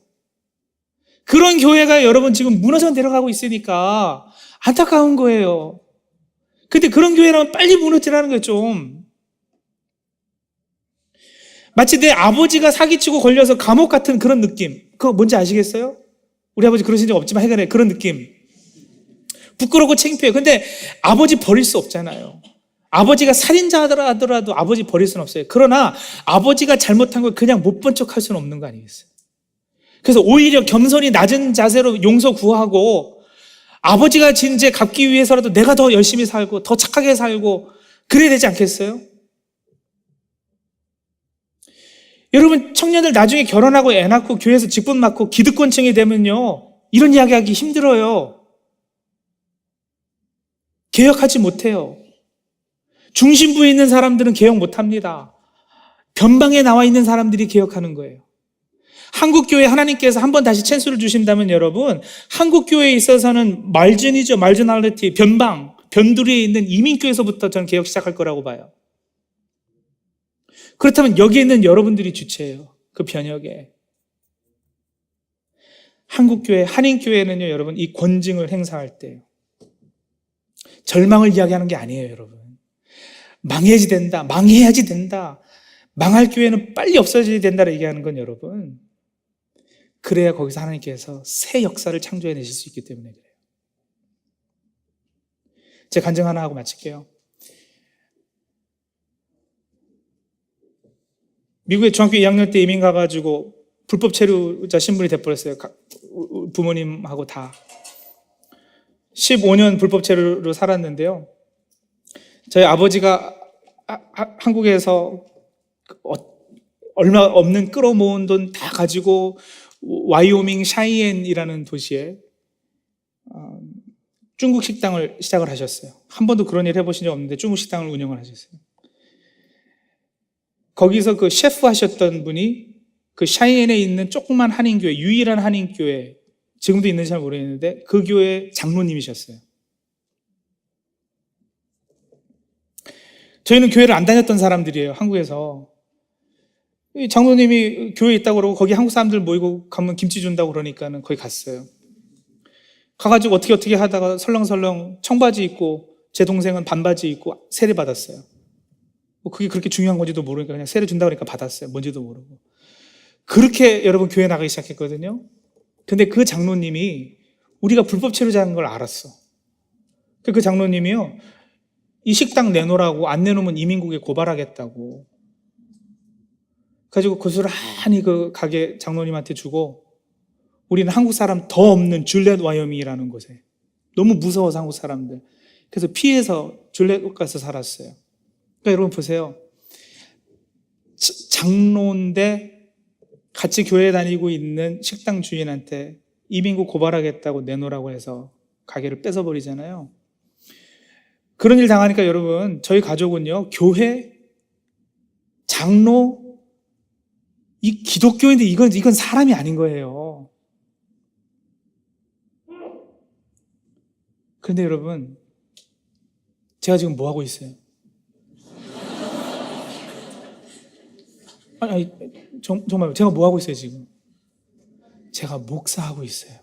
A: 그런 교회가 여러분 지금 무너져 내려가고 있으니까 안타까운 거예요. 근데 그런 교회라면 빨리 무너지라는 거예요, 좀. 마치 내 아버지가 사기치고 걸려서 감옥 같은 그런 느낌. 그거 뭔지 아시겠어요? 우리 아버지 그러신 적 없지만 해결해. 그런 느낌. 부끄럽고 창피해요. 근데 아버지 버릴 수 없잖아요. 아버지가 살인자더라도 아버지 버릴 수는 없어요. 그러나 아버지가 잘못한 걸 그냥 못 본 척 할 수는 없는 거 아니겠어요? 그래서 오히려 겸손히 낮은 자세로 용서 구하고 아버지가 진 죄 갚기 위해서라도 내가 더 열심히 살고 더 착하게 살고 그래야 되지 않겠어요? 여러분, 청년들 나중에 결혼하고 애 낳고 교회에서 직분 맡고 기득권층이 되면요, 이런 이야기하기 힘들어요. 개혁하지 못해요. 중심부에 있는 사람들은 개혁 못합니다. 변방에 나와 있는 사람들이 개혁하는 거예요. 한국교회 하나님께서 한번 다시 찬스를 주신다면 여러분, 한국교회에 있어서는 말진이죠. 말지널리티, 변방, 변두리에 있는 이민교회에서부터 저는 개혁 시작할 거라고 봐요. 그렇다면 여기에 있는 여러분들이 주체예요. 그 변혁에. 한국교회, 한인교회는요, 여러분, 이 권징을 행사할 때요, 절망을 이야기하는 게 아니에요, 여러분. 망해야지 된다, 망해야지 된다, 망할 교회는 빨리 없어져야 된다고 얘기하는 건 여러분, 그래야 거기서 하나님께서 새 역사를 창조해내실 수 있기 때문에 그래요. 제가 간증 하나 하고 마칠게요. 미국에 중학교 2학년 때 이민 가가지고 불법 체류자 신분이 돼버렸어요. 부모님하고 다. 15년 불법 체류로 살았는데요. 저희 아버지가 한국에서 얼마 없는 끌어모은 돈 다 가지고 와이오밍 샤이엔이라는 도시에 중국 식당을 시작을 하셨어요. 한 번도 그런 일 해보신 적 없는데 중국 식당을 운영을 하셨어요. 거기서 그 셰프 하셨던 분이 그 샤이엔에 있는 조그만 한인교회, 유일한 한인교회, 지금도 있는지 잘 모르겠는데 그 교회 장로님이셨어요. 저희는 교회를 안 다녔던 사람들이에요, 한국에서. 장로님이 교회에 있다고 그러고 거기 한국 사람들 모이고 가면 김치 준다고 그러니까는 거기 갔어요. 가가지고 어떻게 하다가 설렁설렁 청바지 입고 제 동생은 반바지 입고 세례 받았어요. 뭐 그게 그렇게 중요한 건지도 모르니까 그냥 세례 준다고 그러니까 받았어요. 뭔지도 모르고. 그렇게 여러분 교회 나가기 시작했거든요. 근데 그 장로님이 우리가 불법 체류자인 걸 알았어. 그 장로님이요, 이 식당 내놓으라고, 안 내놓으면 이민국에 고발하겠다고. 그래가지고 고스란히 그 가게 장로님한테 주고, 우리는 한국 사람 더 없는 줄렛 와이오밍이라는 곳에, 너무 무서워서 한국 사람들, 그래서 피해서 줄렛 가서 살았어요. 그러니까 여러분 보세요. 장로인데 같이 교회 다니고 있는 식당 주인한테 이민국 고발하겠다고 내놓으라고 해서 가게를 뺏어버리잖아요. 그런 일 당하니까 여러분, 저희 가족은요, 교회, 장로, 이 기독교인데 이건 사람이 아닌 거예요. 그런데 여러분, 제가 지금 뭐 하고 있어요? 아니, 정말 제가 뭐 하고 있어요 지금? 제가 목사하고 있어요.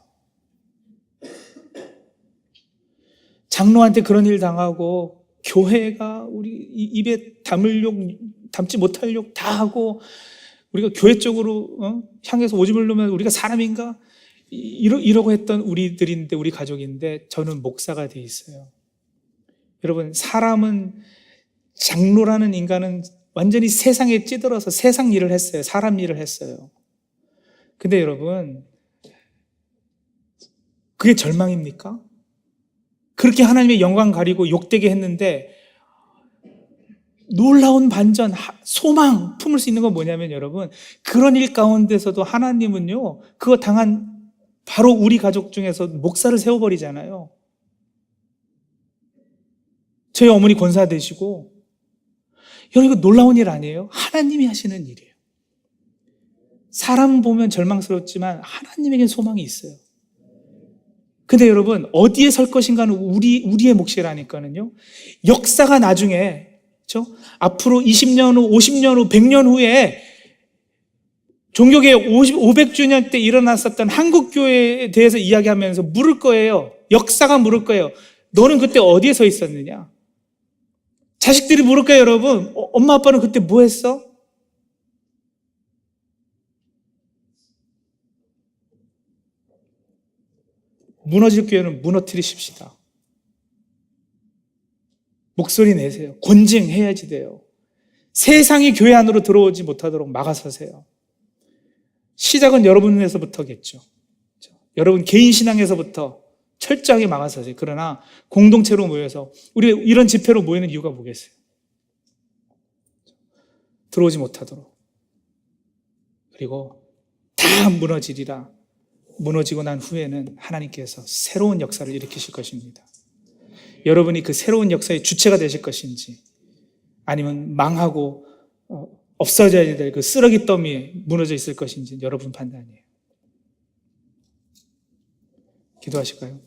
A: 장로한테 그런 일 당하고 교회가 우리 입에 담지 못할 욕 다 하고 우리가 교회 쪽으로 향해서 오줌을 누면 우리가 사람인가? 이러고 했던 우리들인데, 우리 가족인데 저는 목사가 돼 있어요. 여러분, 사람은, 장로라는 인간은 완전히 세상에 찌들어서 세상 일을 했어요. 사람 일을 했어요. 근데 여러분, 그게 절망입니까? 그렇게 하나님의 영광 가리고 욕되게 했는데 놀라운 반전, 소망 품을 수 있는 건 뭐냐면 여러분, 그런 일 가운데서도 하나님은요, 그거 당한 바로 우리 가족 중에서 목사를 세워버리잖아요. 저희 어머니 권사 되시고. 여러분, 이거 놀라운 일 아니에요? 하나님이 하시는 일이에요. 사람 보면 절망스럽지만 하나님에겐 소망이 있어요. 근데 여러분, 어디에 설 것인가는 우리의 몫이라니까는요. 역사가 나중에, 그렇죠? 앞으로 20년 후, 50년 후, 100년 후에 종교개혁 500주년 때 일어났었던 한국교회에 대해서 이야기하면서 물을 거예요. 역사가 물을 거예요. 너는 그때 어디에 서 있었느냐? 자식들이 물을 거예요, 여러분. 엄마 아빠는 그때 뭐 했어? 무너질 교회는 무너뜨리십시다. 목소리 내세요. 권징해야지 돼요. 세상이 교회 안으로 들어오지 못하도록 막아서세요. 시작은 여러분에서부터겠죠. 여러분 개인 신앙에서부터 철저하게 막아서세요. 그러나 공동체로 모여서 우리 이런 집회로 모이는 이유가 뭐겠어요? 들어오지 못하도록. 그리고 다 무너지리라. 무너지고 난 후에는 하나님께서 새로운 역사를 일으키실 것입니다. 여러분이 그 새로운 역사의 주체가 되실 것인지 아니면 망하고 없어져야 될 그 쓰레기 더미에 무너져 있을 것인지 여러분 판단이에요. 기도하실까요?